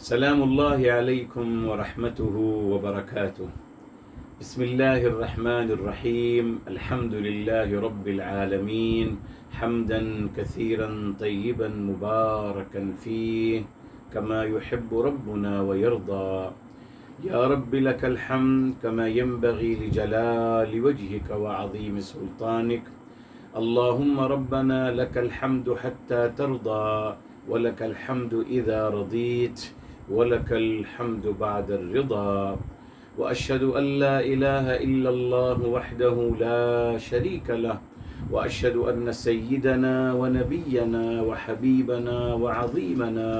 سلام الله عليكم ورحمته وبركاته. بسم الله الرحمن الرحيم. الحمد لله رب العالمين حمدا كثيرا طيبا مباركا فيه كما يحب ربنا ويرضى. يا رب لك الحمد كما ينبغي لجلال وجهك وعظيم سلطانك. اللهم ربنا لك الحمد حتى ترضى ولك الحمد إذا رضيت ولك الحمد بعد الرضا. وأشهد أن لا إله إلا الله وحده لا شريك له، وأشهد أن سيدنا ونبينا وحبيبنا وعظيمنا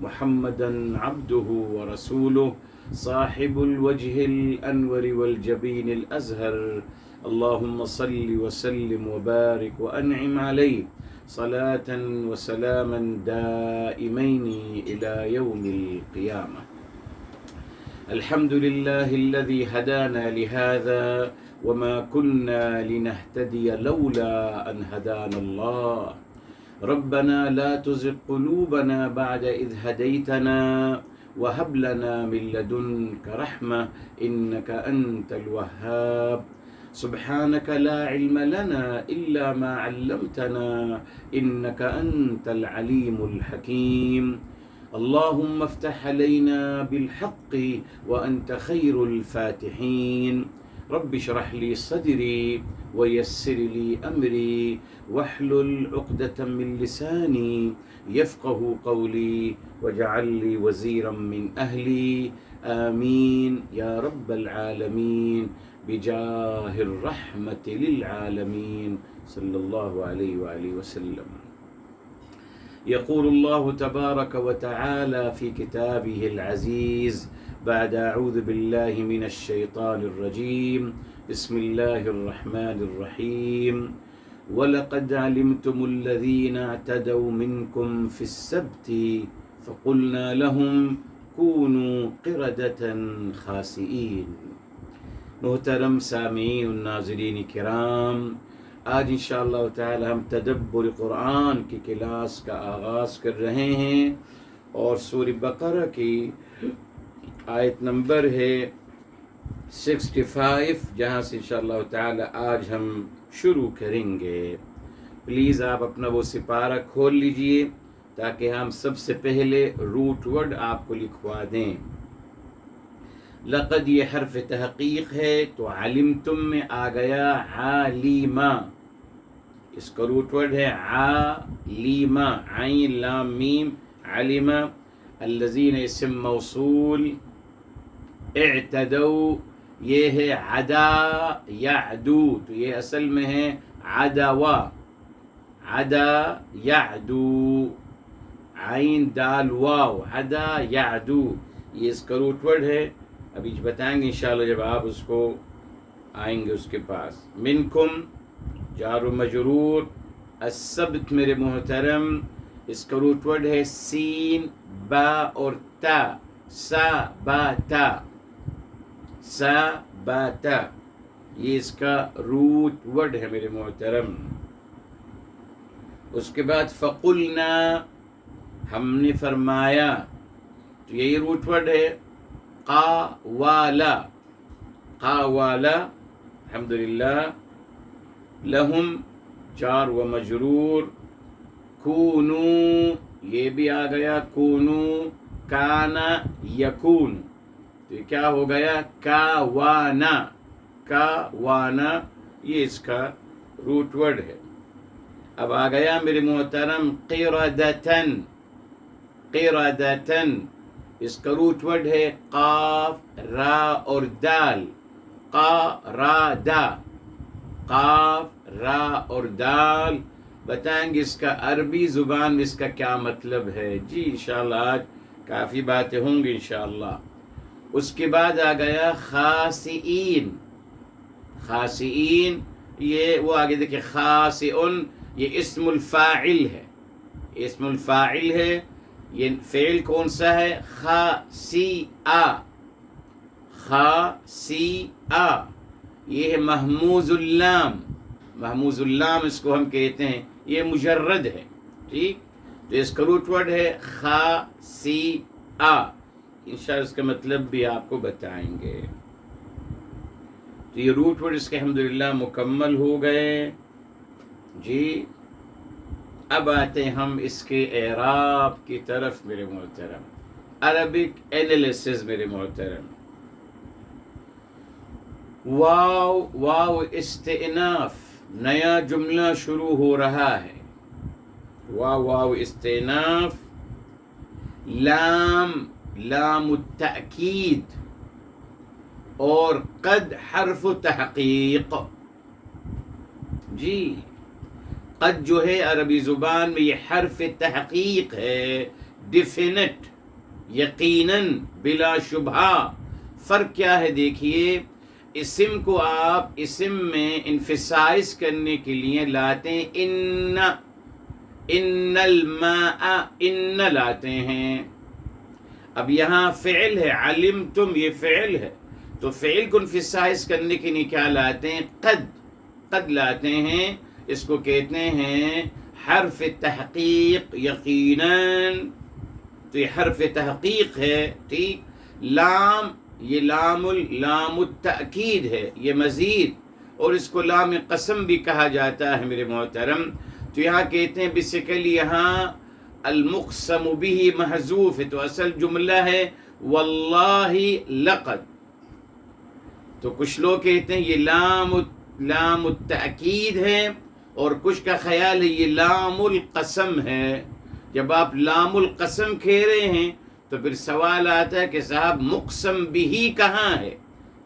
محمدا عبده ورسوله صاحب الوجه الأنور والجبين الأزهر. اللهم صل وسلم وبارك وأنعم عليه صلاة وسلاما دائمين إلى يوم القيامة. الحمد لله الذي هدانا لهذا وما كنا لنهتدي لولا أن هدانا الله. ربنا لا تزغ قلوبنا بعد إذ هديتنا وهب لنا من لدنك رحمة إنك أنت الوهاب. سبحانك لا علم لنا إلا ما علمتنا إنك أنت العليم الحكيم. اللهم افتح علينا بالحق وأنت خير الفاتحين. رب اشرح لي صدري ويسر لي أمري واحلل عقدة من لساني يفقه قولي واجعل لي وزيرا من أهلي. آمين يا رب العالمين بجاه الرحمة للعالمين صلى الله عليه وآله وسلم. يقول الله تبارك وتعالى في كتابه العزيز بعد أعوذ بالله من الشيطان الرجيم بسم الله الرحمن الرحيم. ولقد علمتم الذين اعتدوا منكم في السبت فقلنا لهم كونوا قردة خاسئين. محترم سامعین و ناظرین کرام، آج انشاءاللہ تعالی ہم تدبر قرآن کی کلاس کا آغاز کر رہے ہیں اور سورہ بقرہ کی آیت نمبر ہے 65 جہاں سے انشاءاللہ تعالی آج ہم شروع کریں گے. پلیز آپ اپنا وہ سپارہ کھول لیجئے تاکہ ہم سب سے پہلے روٹ ورڈ آپ کو لکھوا دیں. لقد یہ حرف تحقیق ہے تو علمتم میں آ گیا عالیما، اس کا روٹ ورڈ ہے عالیما، عین لام میم علما. الذین اسم موصول، اعتدوا یہ ہے عدا یعدو، تو یہ اصل میں ہے عدوا، عدا یعدو، عین دال واو، عدا یعدو، یہ اس کا روٹ ورڈ ہے. ابھی بتائیں گے انشاءاللہ جب آپ اس کو آئیں گے اس کے پاس. منکم جار و مجرور، السبت میرے محترم اس کا روٹ ورڈ ہے سین با اور تا، سا با تا، سا با تا، یہ اس کا روٹ ورڈ ہے میرے محترم. اس کے بعد فقلنا ہم نے فرمایا، تو یہی روٹ ورڈ ہے قاوالا، قاوالا الحمدللہ. لہم جار و مجرور، کونو یہ بھی آ گیا، کونو کانا یکون، تو یہ کیا ہو گیا کاوانا، کاوانا یہ اس کا روٹ ورڈ ہے. اب آ گیا میرے محترم قردتن، قردتن اس کا روٹ ورڈ ہے قاف را اور دال، قاردا، قاف را اور دال. بتائیں گے اس کا عربی زبان میں اس کا کیا مطلب ہے؟ جی انشاءاللہ آج کافی باتیں ہوں گی انشاءاللہ. اس کے بعد آ گیا خاسئین، خاسئین یہ وہ آگے دیکھیں خاسئن یہ اسم الفاعل ہے، اسم الفاعل ہے. یہ فعل کون سا ہے؟ خاسئا، خاسئا، یہ ہے محموز اللام، محموز اللام اس کو ہم کہتے ہیں، یہ مجرد ہے. ٹھیک، تو اس کا روٹ ورڈ ہے خا سی انشاءاللہ اس کا مطلب بھی آپ کو بتائیں گے. تو یہ روٹ ورڈز کے الحمدللہ مکمل ہو گئے جی. اب آتے ہم اس کے اعراب کی طرف میرے محترم. عربک اینالیسز میرے محترم. واو استئناف، نیا جملہ شروع ہو رہا ہے. واو استئناف. لام التأکید اور قد حرف تحقیق. جی قد جو ہے عربی زبان میں یہ حرف تحقیق ہے، ڈیفینٹ، یقیناً، بلا شبہ. فرق کیا ہے دیکھیے، اسم کو آپ اسم میں انفسائز کرنے کے لیے لاتے ہیں ان الماء، ان لاتے ہیں. اب یہاں فعل ہے، علمتم، یہ فعل ہے، تو فعل کو انفسائز کرنے کے لیے کیا لاتے ہیں؟ قد لاتے ہیں. اس کو کہتے ہیں حرف تحقیق، یقیناً. تو یہ حرف تحقیق ہے. ٹھیک. لام، یہ لام التأکید ہے، یہ مزید، اور اس کو لام قسم بھی کہا جاتا ہے میرے محترم. تو یہاں کہتے ہیں بیسیکلی یہاں المقسم به محذوف ہے، تو اصل جملہ ہے واللہ لقد. تو کچھ لوگ کہتے ہیں یہ لام التأکید ہے، اور کچھ کا خیال ہے یہ لام القسم ہے. جب آپ لام القسم کہہ رہے ہیں تو پھر سوال آتا ہے کہ صاحب مقسم بھی کہاں ہے،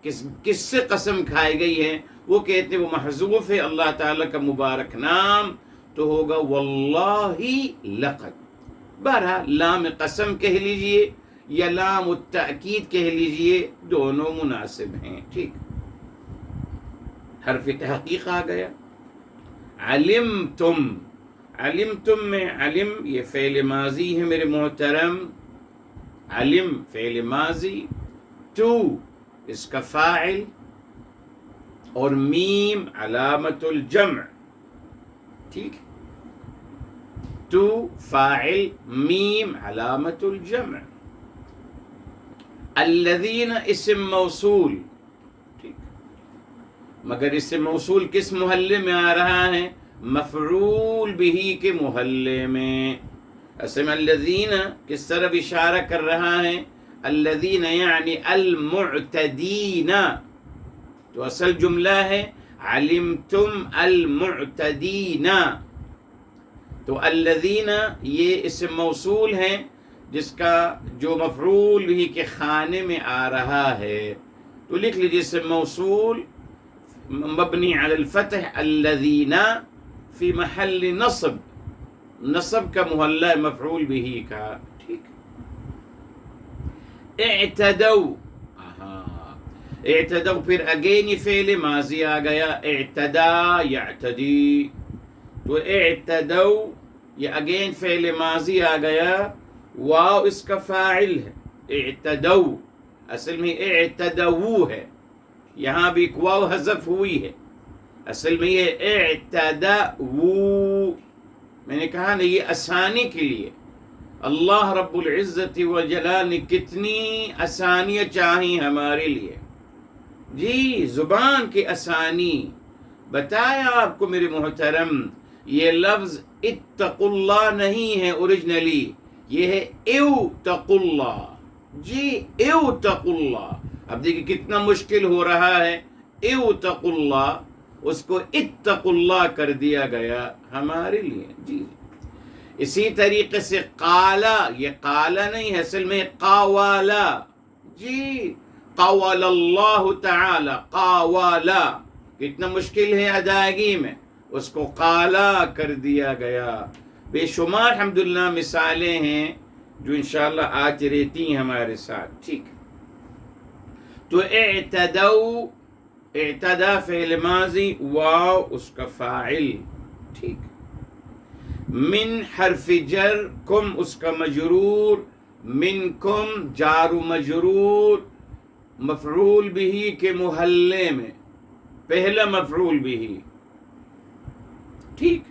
کس سے قسم کھائی گئی ہے؟ وہ کہتے ہیں وہ محذوف ہے، اللہ تعالیٰ کا مبارک نام، تو ہوگا واللہ لقد. بہرحال لام قسم کہہ لیجئے یا لام التأکید کہہ لیجئے، دونوں مناسب ہیں. ٹھیک. حرف تحقیق آ گیا. علمتم، علمتم میں علم یہ فعل ماضی ہے میرے محترم. علم فعل ماضی، تو اس کا فاعل، اور میم علامت الجمع. ٹھیک. تو فاعل، میم علامت الجمع. الذین اسم موصول. ٹھیک. مگر اسم موصول کس محلے میں آ رہا ہے؟ مفعول به کے محلے میں. اسم الذین کس طرف اشارہ کر رہا ہے؟ الذین یعنی المعتدین. تو اصل جملہ ہے علمتم المعتدین. تو الذین یہ اسم موصول ہے جس کا جو مفعول بھی کے خانے میں آ رہا ہے. تو لکھ لیجیے اسم موصول مبنی علی الفتح الذین فی محل نصب، نصب کا محلہ مفعول بھی کا. ٹھیک. اعتدوا، اعتدوا پھر اگین یہ فعل ماضی آ گیا. اعتدا یعتدی، تو اعتدوا یہ اگین فعل ماضی آ گیا. واو اس کا فاعل ہے. اعتدوا اصل میں اعتدوا ہے، یہاں بھی واو حذف ہوئی ہے. اصل میں یہ اعتدوا، میں نے کہا نا یہ آسانی کے لیے اللہ رب العزت والجلال نے کتنی آسانیاں چاہیں ہمارے لیے. جی زبان کی آسانی. بتایا آپ کو میرے محترم، یہ لفظ اتقوا اللہ نہیں ہے اوریجنلی، یہ ہے اتقوا اللہ. جی اتقوا اللہ. اب دیکھیں کتنا مشکل ہو رہا ہے. اتقوا اللہ، اس کو اتقوا اللہ کر دیا گیا ہمارے لیے. جی اسی طریقے سے قالا، یہ قالا نہیں ہے، اصل میں قاوالا. جی قاوال اللہ تعالی، قاوالا کتنا مشکل ہے ادائیگی میں، اس کو قالا کر دیا گیا. بے شمار الحمدللہ مثالیں ہیں جو انشاءاللہ آج رہتی ہیں ہمارے ساتھ. ٹھیک. تو اعتدوا، اعتدا فعل ماضی، واو اس کا فاعل. ٹھیک. من حرف جر، کم اس کا مجرور، منکم جار و مجرور، مفعول بھی کے محلے میں، پہلا مفعول بھی. ٹھیک.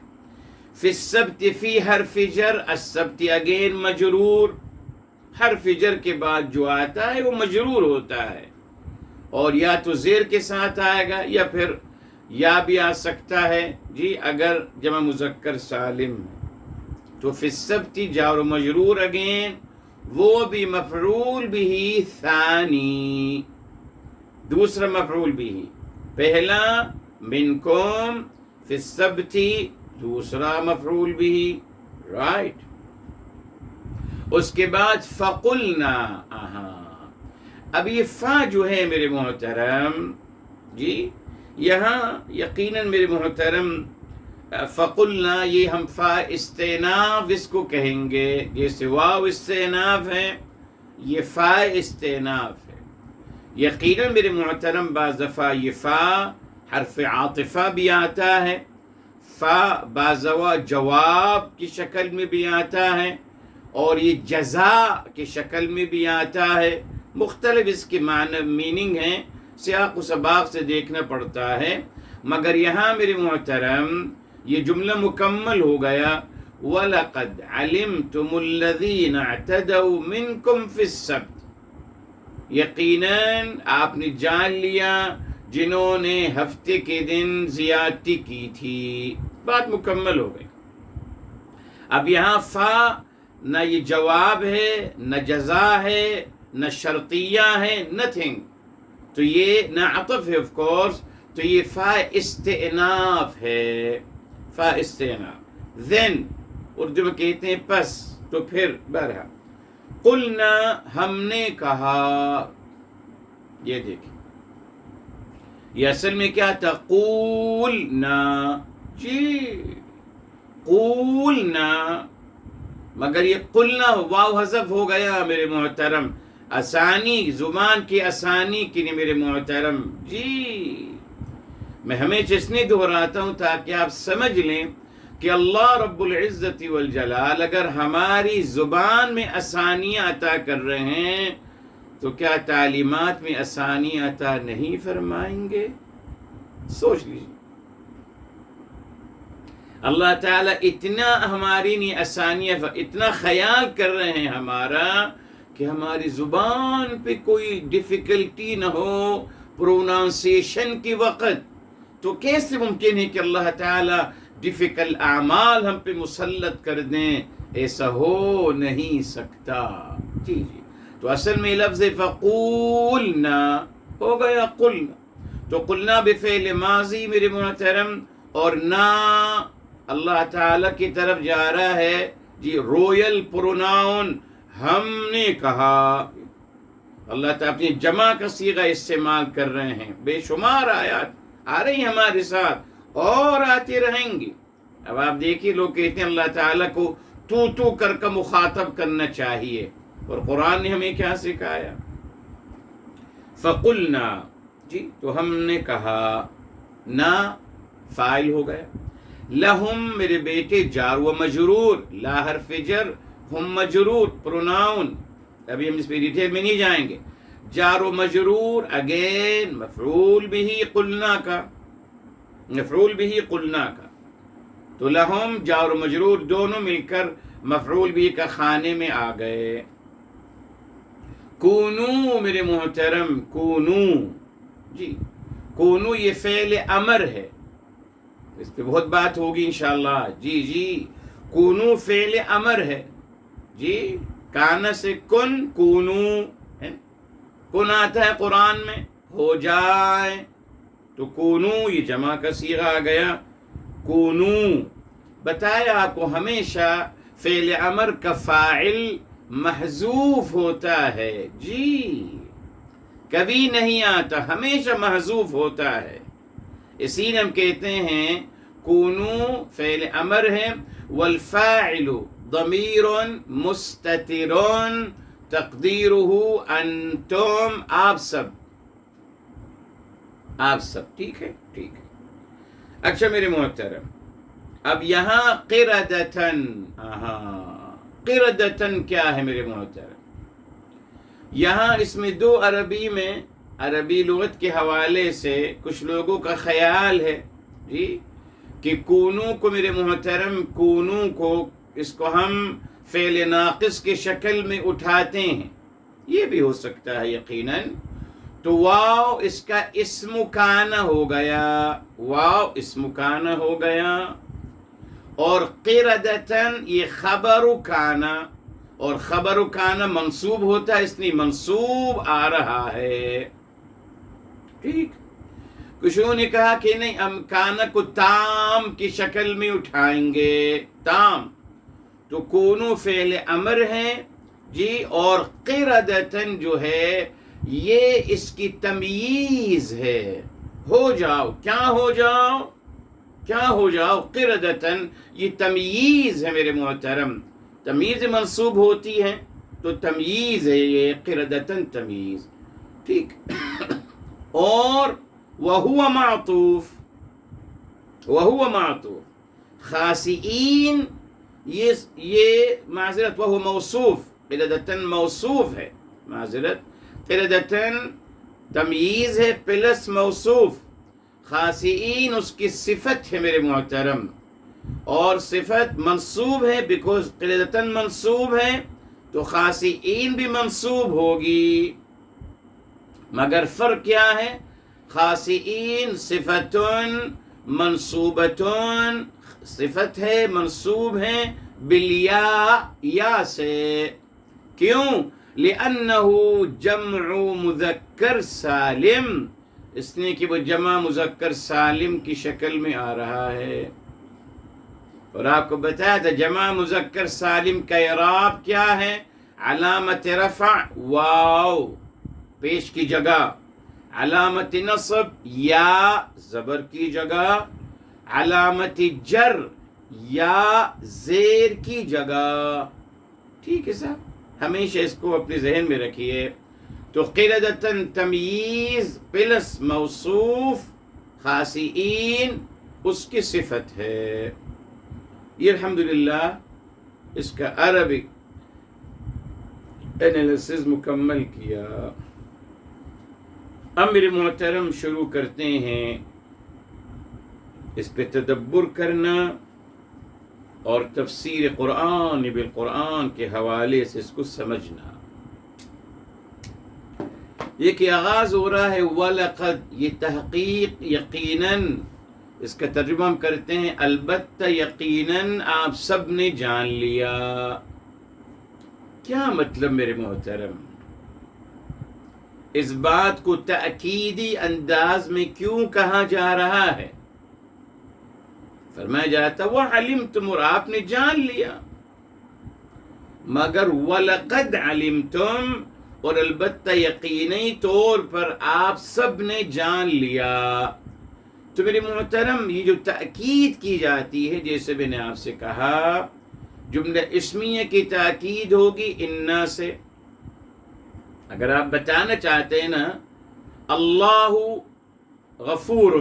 فی السبت، فی حرف جر، السبت اگین مجرور، حرف جر کے بعد جو آتا ہے وہ مجرور ہوتا ہے، اور یا تو زیر کے ساتھ آئے گا یا پھر یا بھی آ سکتا ہے جی اگر جمع مذکر سالم ہے تو فی السبت جار و مجرور اگین، وہ بھی مفعول بھی ثانی، دوسرا مفعول بھی، پہلا منکم فی السبت، دوسرا مفعول بھی، رائٹ۔ اس کے بعد فقلنا، اب یہ فا جو ہے میرے محترم جی، یہاں یقیناً میرے محترم فقلنا یہ ہم فا استئناف اس کو کہیں گے، جیسے واو استئناف ہے یہ فا استئناف ہے۔ یقیناً میرے محترم بعض دفعہ یہ فا حرف عاطفہ بھی آتا ہے، فا بعض دفعہ جواب کی شکل میں بھی آتا ہے، اور یہ جزا کی شکل میں بھی آتا ہے، مختلف اس کے معنی میننگ ہیں، سیاق و سباق سے دیکھنا پڑتا ہے، مگر یہاں میرے محترم یہ جملہ مکمل ہو گیا، وَلَقَدْ عَلِمْتُمُ الَّذِينَ اعْتَدَوْا مِنْكُمْ فِي السَّبْتِ، یقیناً آپ نے جان لیا جنہوں نے ہفتے کے دن زیادتی کی تھی، بات مکمل ہو گئی۔ اب یہاں فا نہ یہ جواب ہے، نہ جزا ہے، نہ شرطیہ ہے، نتھنگ، تو یہ نہ عطف ہے آف کورس، تو یہ فا استئناف ہے، فا استئناف، then اردو میں کہتے ہیں پس، تو پھر بہرحال قلنا ہم نے کہا، یہ دیکھیں یہ اصل میں کیا تھا، قولنا، جی قولنا، مگر یہ قلنا واو حذف ہو گیا میرے محترم، آسانی زبان کی آسانی کے لیے میرے محترم جی، میں ہمیشہ اس لیے دہراتا ہوں تاکہ آپ سمجھ لیں کہ اللہ رب العزت والجلال اگر ہماری زبان میں آسانیاں عطا کر رہے ہیں تو کیا تعلیمات میں آسانی عطا نہیں فرمائیں گے؟ سوچ لیجیے، اللہ تعالیٰ اتنا ہماری نہیں آسانیاں، اتنا خیال کر رہے ہیں ہمارا کہ ہماری زبان پہ کوئی ڈیفیکلٹی نہ ہو پرونانسیشن کی وقت، تو کیسے ممکن ہے کہ اللہ تعالیٰ ڈیفیکلٹ اعمال ہم پہ مسلط کر دیں؟ ایسا ہو نہیں سکتا، جی جی، تو اصل میں لفظ فقولنا ہو گیا قلنا، تو قلنا بفعل ماضی میرے محترم، اور نا اللہ تعالیٰ کی طرف جا رہا ہے جی، رویل پروناؤن، ہم نے کہا، اللہ تعالیٰ اپنی جمع کا صیغہ استعمال کر رہے ہیں، بے شمار آیات آ رہی ہیں ہمارے ساتھ اور آتی رہیں گی۔ اب آپ دیکھیے لوگ کہتے ہیں اللہ تعالیٰ کو تو کر کے مخاطب کرنا چاہیے، اور قرآن نے ہمیں کیا سکھایا، فقلنا، جی تو ہم نے کہا، نا فاعل ہو گیا، لہم میرے بیٹے جار و مجرور، لا حرف جر، ہم مجرور پروناؤن، ابھی ہم اس پہ ڈیٹیل میں نہیں جائیں گے، جار و مجرور اگین مفعول بھی قلنا کا، مفعول بھی قلنا کا، تو لہم جار و مجرور دونوں مل کر مفعول بھی کا خانے میں آ گئے۔ کونو میرے محترم، کونو، جی کونو یہ فعل امر ہے، اس پہ بہت بات ہوگی انشاءاللہ، جی جی، کونو فعل امر ہے، جی کانا سے کن، کونو ہے، کن آتا ہے قرآن میں ہو جائے، تو کونو یہ جمع کا صیغہ آ گیا، کونو، بتایا آپ کو ہمیشہ فعل امر کا فاعل محذوف ہوتا ہے، جی کبھی نہیں آتا، ہمیشہ محذوف ہوتا ہے، اسی لیے ہم کہتے ہیں کونو فعل امر ہے، والفاعل ضمیر مستتر تقدیرہ انتم، آپ سب، آپ سب، ٹھیک ہے، ٹھیک ہے۔ اچھا میرے محترم، اب یہاں قردتن، قردتن کیا ہے میرے محترم؟ یہاں اس میں دو عربی میں، عربی لغت کے حوالے سے کچھ لوگوں کا خیال ہے جی کہ کونو کو میرے محترم، کونو کو اس کو ہم فعل ناقص کی شکل میں اٹھاتے ہیں، یہ بھی ہو سکتا ہے یقیناً، تو واو اس کا اسم کان ہو گیا، واو اسم کان ہو گیا، اور قردتن یہ خبر کان، اور خبر کان منصوب ہوتا ہے، اس لیے منصوب آ رہا ہے، ٹھیک۔ کچھوں نے کہا کہ نہیں، ہم کان کو تام کی شکل میں اٹھائیں گے، تام تو کونو فعل امر ہے جی، اور قردتن جو ہے یہ اس کی تمییز ہے، ہو جاؤ، کیا ہو جاؤ، کیا ہو جاؤ، قردتن یہ تمییز ہے میرے محترم، تمییز منصوب ہوتی ہے تو تمییز ہے یہ، قردتن تمییز، ٹھیک۔ اور وہو معطوف، وہو معطوف، خاسئین یہ معذرت، وہو موصوف، قردتن موصوف ہے، معذرت، قردتن تمییز ہے پلس موصوف، خاسئین اس کی صفت ہے میرے محترم، اور صفت منصوب ہے، بیکوز قردتن منصوب ہے تو خاسئین بھی منصوب ہوگی، مگر فرق کیا ہے، خاسئین صفتن منصوبتن، صفت ہے منصوب ہے بالیا، یا سے، کیوں؟ لأنه جمع مذکر سالم، اس نے کہ وہ جمع مذکر سالم کی شکل میں آ رہا ہے، اور آپ کو بتایا تھا جمع مذکر سالم کا اعراب کیا ہے، علامت رفع واو پیش کی جگہ، علامت نصب یا زبر کی جگہ، علامت جر یا زیر کی جگہ، ٹھیک ہے صاحب، ہمیشہ اس کو اپنے ذہن میں رکھیے۔ تو قردتن تمییز پلس موصوف، خاسئین اس کی صفت ہے، یہ الحمدللہ اس کا عربک انالیسز مکمل کیا۔ اب میرے محترم شروع کرتے ہیں اس پہ تدبر کرنا اور تفسیر قرآن بالقرآن کے حوالے سے اس کو سمجھنا۔ یہ کہ آغاز ہو رہا ہے وَلَقَدْ، یہ تحقیق، یقیناً، اس کا ترجمہ ہم کرتے ہیں البتہ یقیناً آپ سب نے جان لیا۔ کیا مطلب میرے محترم؟ اس بات کو تأکیدی انداز میں کیوں کہا جا رہا ہے؟ فرمایا جاتا وَعَلِمْتُمْ، اور آپ نے جان لیا، مگر وَلَقَدْ عَلِمْتُمْ، اور البتہ یقینی طور پر آپ سب نے جان لیا۔ تو میرے محترم یہ جو تأکید کی جاتی ہے، جیسے میں نے آپ سے کہا جملہ اسمیہ کی تأکید ہوگی انا سے، اگر آپ بتانا چاہتے ہیں نا اللہ غفور،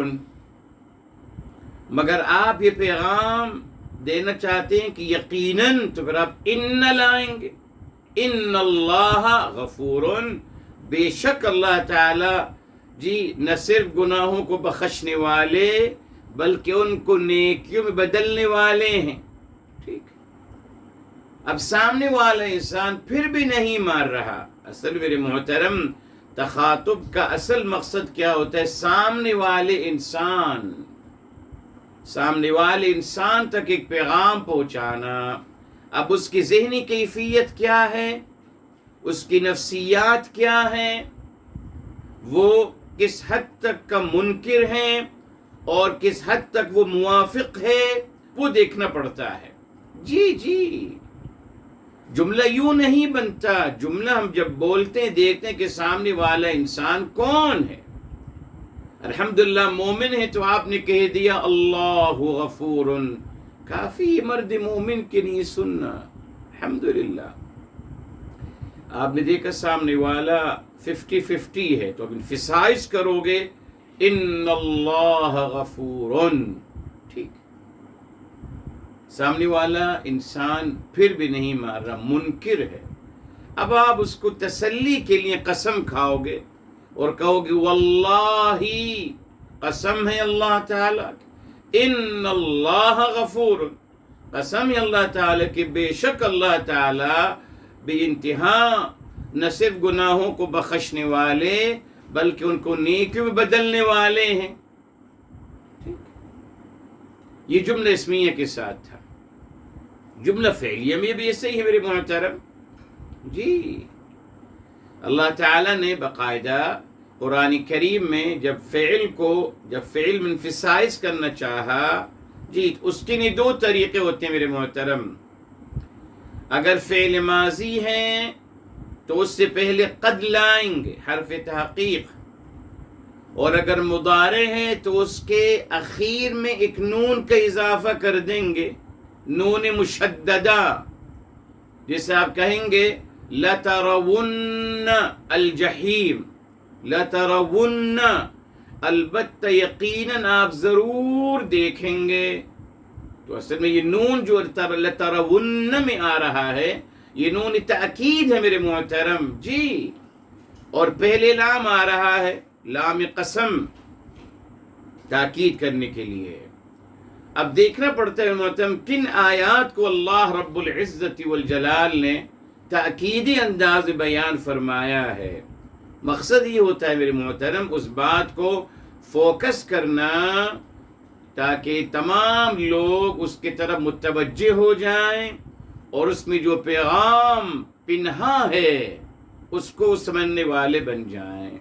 مگر آپ یہ پیغام دینا چاہتے ہیں کہ یقیناً، تو پھر آپ ان لائیں گے، ان اللہ غفور، بے شک اللہ تعالی جی نہ صرف گناہوں کو بخشنے والے بلکہ ان کو نیکیوں میں بدلنے والے ہیں، ٹھیک۔ اب سامنے والا انسان پھر بھی نہیں مار رہا۔ اصل میرے محترم تخاطب کا اصل مقصد کیا ہوتا ہے؟ سامنے والے انسان تک ایک پیغام پہنچانا۔ اب اس کی ذہنی کیفیت کیا ہے، اس کی نفسیات کیا ہیں، وہ کس حد تک کا منکر ہے اور کس حد تک وہ موافق ہے، وہ دیکھنا پڑتا ہے۔ جی جملہ یوں نہیں بنتا، جملہ ہم جب بولتے ہیں دیکھتے ہیں کہ سامنے والا انسان کون ہے۔ الحمدللہ مومن ہے تو آپ نے کہہ دیا اللہ غفور، کافی مرد مومن کے لیے سننا، الحمدللہ۔ آپ نے دیکھا سامنے والا 50-50 ہے تو اب انفسائز کرو گے ان اللہ غفور، ٹھیک۔ سامنے والا انسان پھر بھی نہیں مار رہا، منکر ہے۔ اب آپ اس کو تسلی کے لیے قسم کھاؤ گے اور کہو گے واللہ، قسم ہے اللہ تعالیٰ ان اللہ غفور، قسم ہے اللہ تعالیٰ کی، بے شک اللہ تعالیٰ بے انتہا نہ صرف گناہوں کو بخشنے والے بلکہ ان کو نیکیوں میں بدلنے والے ہیں. یہ جملہ اسمیہ کے ساتھ تھا. جملہ فعلیہ میں بھی ایسے ہی ہے میرے محترم. جی اللہ تعالیٰ نے باقاعدہ قرآن کریم میں جب فعل منفسائز کرنا چاہا، جی اس کے لیے دو طریقے ہوتے ہیں میرے محترم. اگر فعل ماضی ہیں تو اس سے پہلے قد لائیں گے، حرف تحقیق، اور اگر مضارع ہیں تو اس کے اخیر میں ایک نون کا اضافہ کر دیں گے، نون مشددہ. جیسے آپ کہیں گے لَتَرَوُنَّ الْجَحِيمَ، لَتَرَوُنَّ، البتہ یقیناً آپ ضرور دیکھیں گے. تو اصل میں یہ نون جو لَتَرَوُنَّ میں آ رہا ہے یہ نون تأکید ہے میرے محترم. جی اور پہلے لام آ رہا ہے، لام قسم، تاکید کرنے کے لیے. اب دیکھنا پڑتا ہے محترم کن آیات کو اللہ رب العزت والجلال نے تأکیدی انداز بیان فرمایا ہے. مقصد یہ ہوتا ہے میرے محترم اس بات کو فوکس کرنا تاکہ تمام لوگ اس کی طرف متوجہ ہو جائیں اور اس میں جو پیغام پنہا ہے اس کو سمجھنے والے بن جائیں.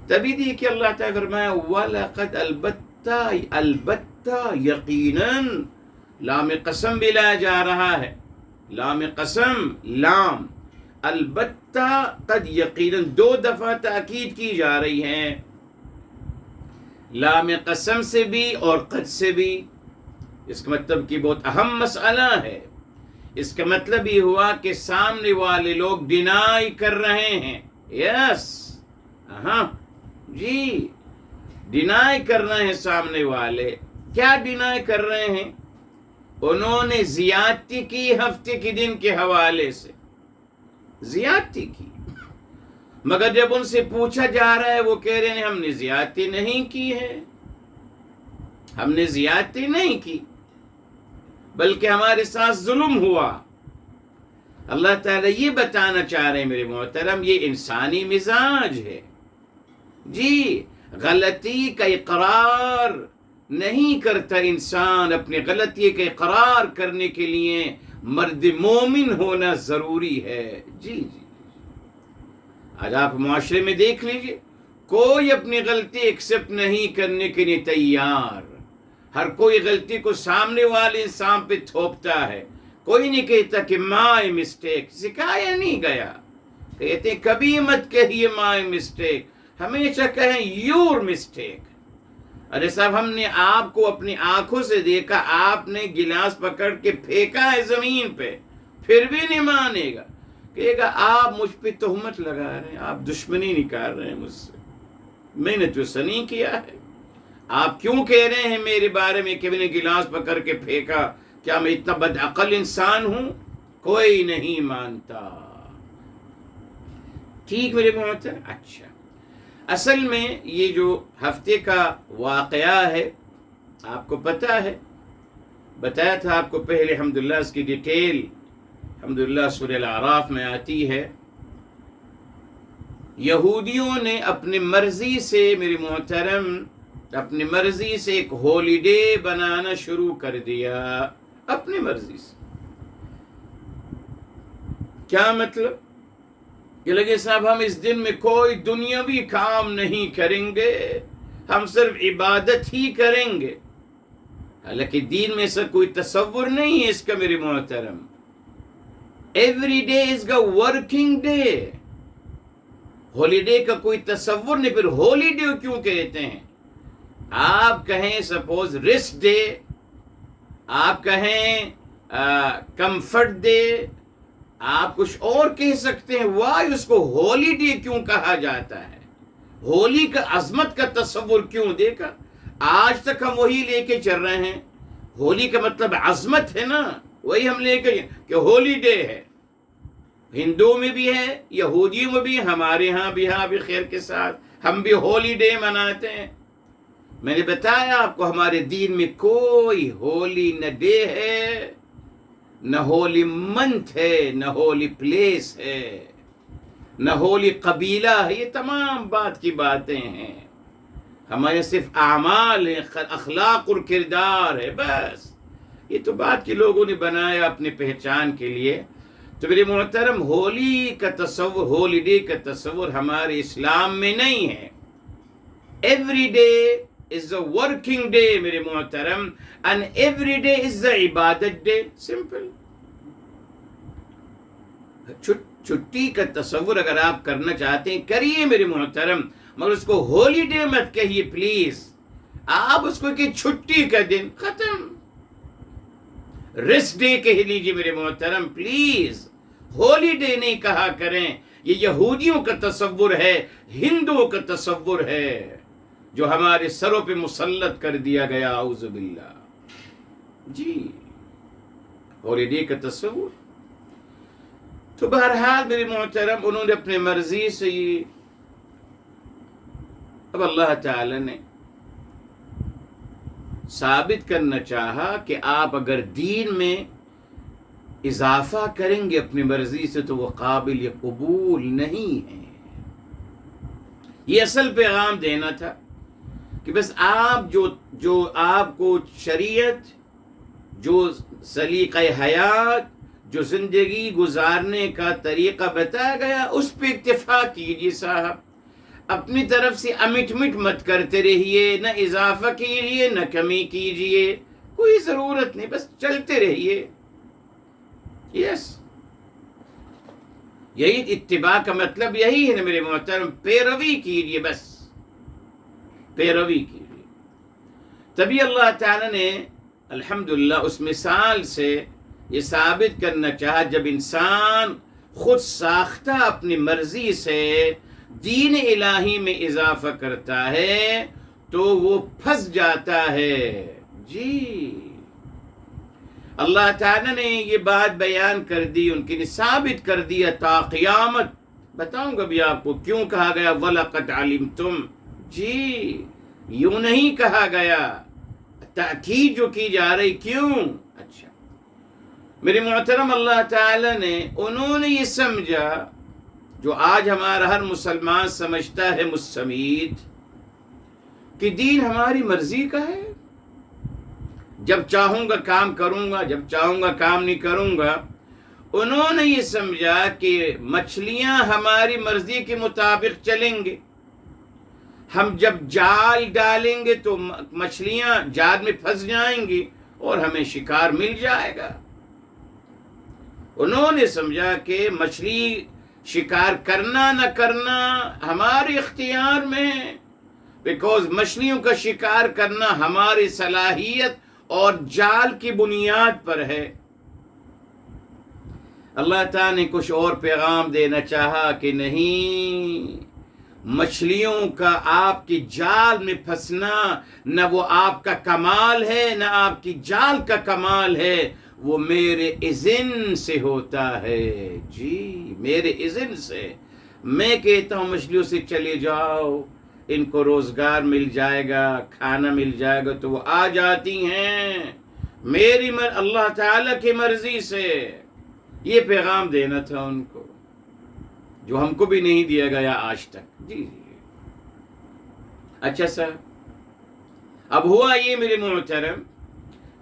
تبھی دیکھیے اللہ تعالیٰ فرمایا وَلَقَدْ البتہ یقیناً، لام قسم بھی لایا جا رہا ہے، لام قسم، لام، البتہ، قد یقیناً، دو دفعہ تاکید کی جا رہی ہے، لام قسم سے بھی اور قد سے بھی. اس کا مطلب کہ بہت اہم مسئلہ ہے. اس کا مطلب یہ ہوا کہ سامنے والے لوگ ڈینائی کر رہے ہیں. یس، ہاں جی، ڈینائی کر رہے ہیں سامنے والے. کیا ڈینائی کر رہے ہیں؟ انہوں نے زیادتی کی ہفتے کے دن کے حوالے سے، زیادتی کی. مگر جب ان سے پوچھا جا رہا ہے وہ کہہ رہے ہیں ہم نے زیادتی نہیں کی ہے، ہم نے زیادتی نہیں کی بلکہ ہمارے ساتھ ظلم ہوا. اللہ تعالیٰ یہ بتانا چاہ رہے ہیں میرے محترم یہ انسانی مزاج ہے. جی غلطی کا اقرار نہیں کرتا انسان. اپنی غلطی کا اقرار کرنے کے لیے مرد مومن ہونا ضروری ہے. جی جی آج آپ معاشرے میں دیکھ لیجئے کوئی اپنی غلطی ایکسپٹ نہیں کرنے کے لیے تیار. ہر کوئی غلطی کو سامنے والے انسان پہ تھوپتا ہے. کوئی نہیں کہتا کہ مائی مسٹیک، سکھایا نہیں گیا. کہتے کبھی مت کہیے مائی مسٹیک، ہمیشہ کہیں یور مسٹیک. ارے صاحب ہم نے آپ کو اپنی آنکھوں سے دیکھا، آپ نے گلاس پکڑ کے پھینکا ہے زمین پہ، پھر بھی نہیں مانے گا. کہے گا آپ مجھ پہ تہمت لگا رہے ہیں، آپ دشمنی نکال رہے ہیں مجھ سے، میں نے تو ایسا نہیں کیا ہے. آپ کیوں کہہ رہے ہیں میرے بارے میں کہ میں نے گلاس پکڑ کے پھینکا؟ کیا میں اتنا بدعقل انسان ہوں؟ کوئی نہیں مانتا. ٹھیک میرے محترم. اچھا اصل میں یہ جو ہفتے کا واقعہ ہے آپ کو پتہ ہے، بتایا تھا آپ کو پہلے الحمدللہ اس کی ڈیٹیل الحمدللہ سورہ الاعراف میں آتی ہے. یہودیوں نے اپنی مرضی سے میرے محترم اپنی مرضی سے ایک ہالیڈے بنانا شروع کر دیا، اپنی مرضی سے. کیا مطلب؟ کہ لگے صاحب ہم اس دن میں کوئی دنیاوی کام نہیں کریں گے، ہم صرف عبادت ہی کریں گے. حالانکہ دین میں ایسا کوئی تصور نہیں ہے اس کا میرے محترم. ایوری ڈے از کا ورکنگ ڈے. ہالیڈے کا کوئی تصور نہیں. پھر ہالیڈے کیوں کہتے ہیں؟ آپ کہیں سپوز ریسٹ ڈے، آپ کہیں کمفرٹ ڈے، آپ کچھ اور کہہ سکتے ہیں. وائی اس کو ہولی ڈے کیوں کہا جاتا ہے؟ ہولی کا عظمت کا تصور کیوں؟ دیکھا آج تک ہم وہی لے کے چل رہے ہیں. ہولی کا مطلب عظمت ہے نا، وہی ہم لے کے کہ ہولی ڈے ہے. ہندوؤں میں بھی ہے، یہودیوں میں بھی، ہمارے ہاں بھی خیر کے ساتھ ہم بھی ہولی ڈے مناتے ہیں. میں نے بتایا آپ کو ہمارے دین میں کوئی ہولی نہ ڈے ہے، نہ ہولی منتھ ہے، نہ ہولی پلیس ہے، نہ ہولی قبیلہ ہے. یہ تمام بات کی باتیں ہیں. ہمارے صرف اعمال ہیں، اخلاق اور کردار ہے، بس. یہ تو بات کہ لوگوں نے بنایا اپنی پہچان کے لیے. تو میرے محترم، ہولی کا تصور، ہولی ڈے کا تصور ہمارے اسلام میں نہیں ہے. Every day is a working day میرے محترم، اینڈ ایوری ڈے از اے عبادت ڈے. سمپل. چھٹی کا تصور اگر آپ کرنا چاہتے ہیں کریے میرے محترم، مگر اس کو ہولی ڈے مت کہیے پلیز. آپ اس کو کہ چھٹی کا دن، ختم. ریسٹ ڈے کہہ لیجیے میرے محترم پلیز. ہولی ڈے نہیں کہا کریں. یہ یہودیوں کا تصور ہے، ہندوؤں کا تصور ہے، جو ہمارے سروں پہ مسلط کر دیا گیا. اعوذ باللہ. جی، ہولی ڈے کا تصور. تو بہرحال میرے محترم، انہوں نے اپنے مرضی سے یہ، اب اللہ تعالی نے ثابت کرنا چاہا کہ آپ اگر دین میں اضافہ کریں گے اپنی مرضی سے تو وہ قابل قبول نہیں ہے. یہ اصل پیغام دینا تھا کہ بس آپ جو آپ کو شریعت، جو سلیقہ حیات، جو زندگی گزارنے کا طریقہ بتایا گیا، اس پہ اکتفا کیجیے صاحب. اپنی طرف سے امٹ مٹ مت کرتے رہیے، نہ اضافہ کیجیے نہ کمی کیجیے، کوئی ضرورت نہیں، بس چلتے رہیے. یس، یہی اتباع کا مطلب یہی ہے نا میرے محترم. پیروی کیجیے، بس پیروی کیجیے. تبھی اللہ تعالی نے الحمدللہ اس مثال سے یہ ثابت کرنا چاہا، جب انسان خود ساختہ اپنی مرضی سے دین الہی میں اضافہ کرتا ہے تو وہ پھنس جاتا ہے. جی، اللہ تعالیٰ نے یہ بات بیان کر دی، ان کی ثابت کر دیا تا قیامت. بتاؤں گا بھی آپ کو کیوں کہا گیا وَلَقَدْ عَلِمْتُمْ. جی، یوں نہیں کہا گیا، تاکید جو کی جا رہی. کیوں؟ اچھا میرے محترم، اللہ تعالیٰ نے، انہوں نے یہ سمجھا جو آج ہمارا ہر مسلمان سمجھتا ہے مستمید، کہ دین ہماری مرضی کا ہے. جب چاہوں گا کام کروں گا، جب چاہوں گا کام نہیں کروں گا. انہوں نے یہ سمجھا کہ مچھلیاں ہماری مرضی کے مطابق چلیں گے. ہم جب جال ڈالیں گے تو مچھلیاں جال میں پھنس جائیں گی اور ہمیں شکار مل جائے گا. انہوں نے سمجھا کہ مچھلی شکار کرنا نہ کرنا ہمارے اختیار میں، بیکوز مچھلیوں کا شکار کرنا ہماری صلاحیت اور جال کی بنیاد پر ہے. اللہ تعالیٰ نے کچھ اور پیغام دینا چاہا کہ نہیں، مچھلیوں کا آپ کی جال میں پھنسنا نہ وہ آپ کا کمال ہے نہ آپ کی جال کا کمال ہے، وہ میرے اذن سے ہوتا ہے. جی، میرے اذن سے. میں کہتا ہوں مچھلیوں سے چلے جاؤ، ان کو روزگار مل جائے گا، کھانا مل جائے گا، تو وہ آ جاتی ہیں. میری اللہ تعالیٰ کی مرضی سے. یہ پیغام دینا تھا ان کو، جو ہم کو بھی نہیں دیا گیا آج تک. جی. اچھا سر، اب ہوا یہ میرے محترم،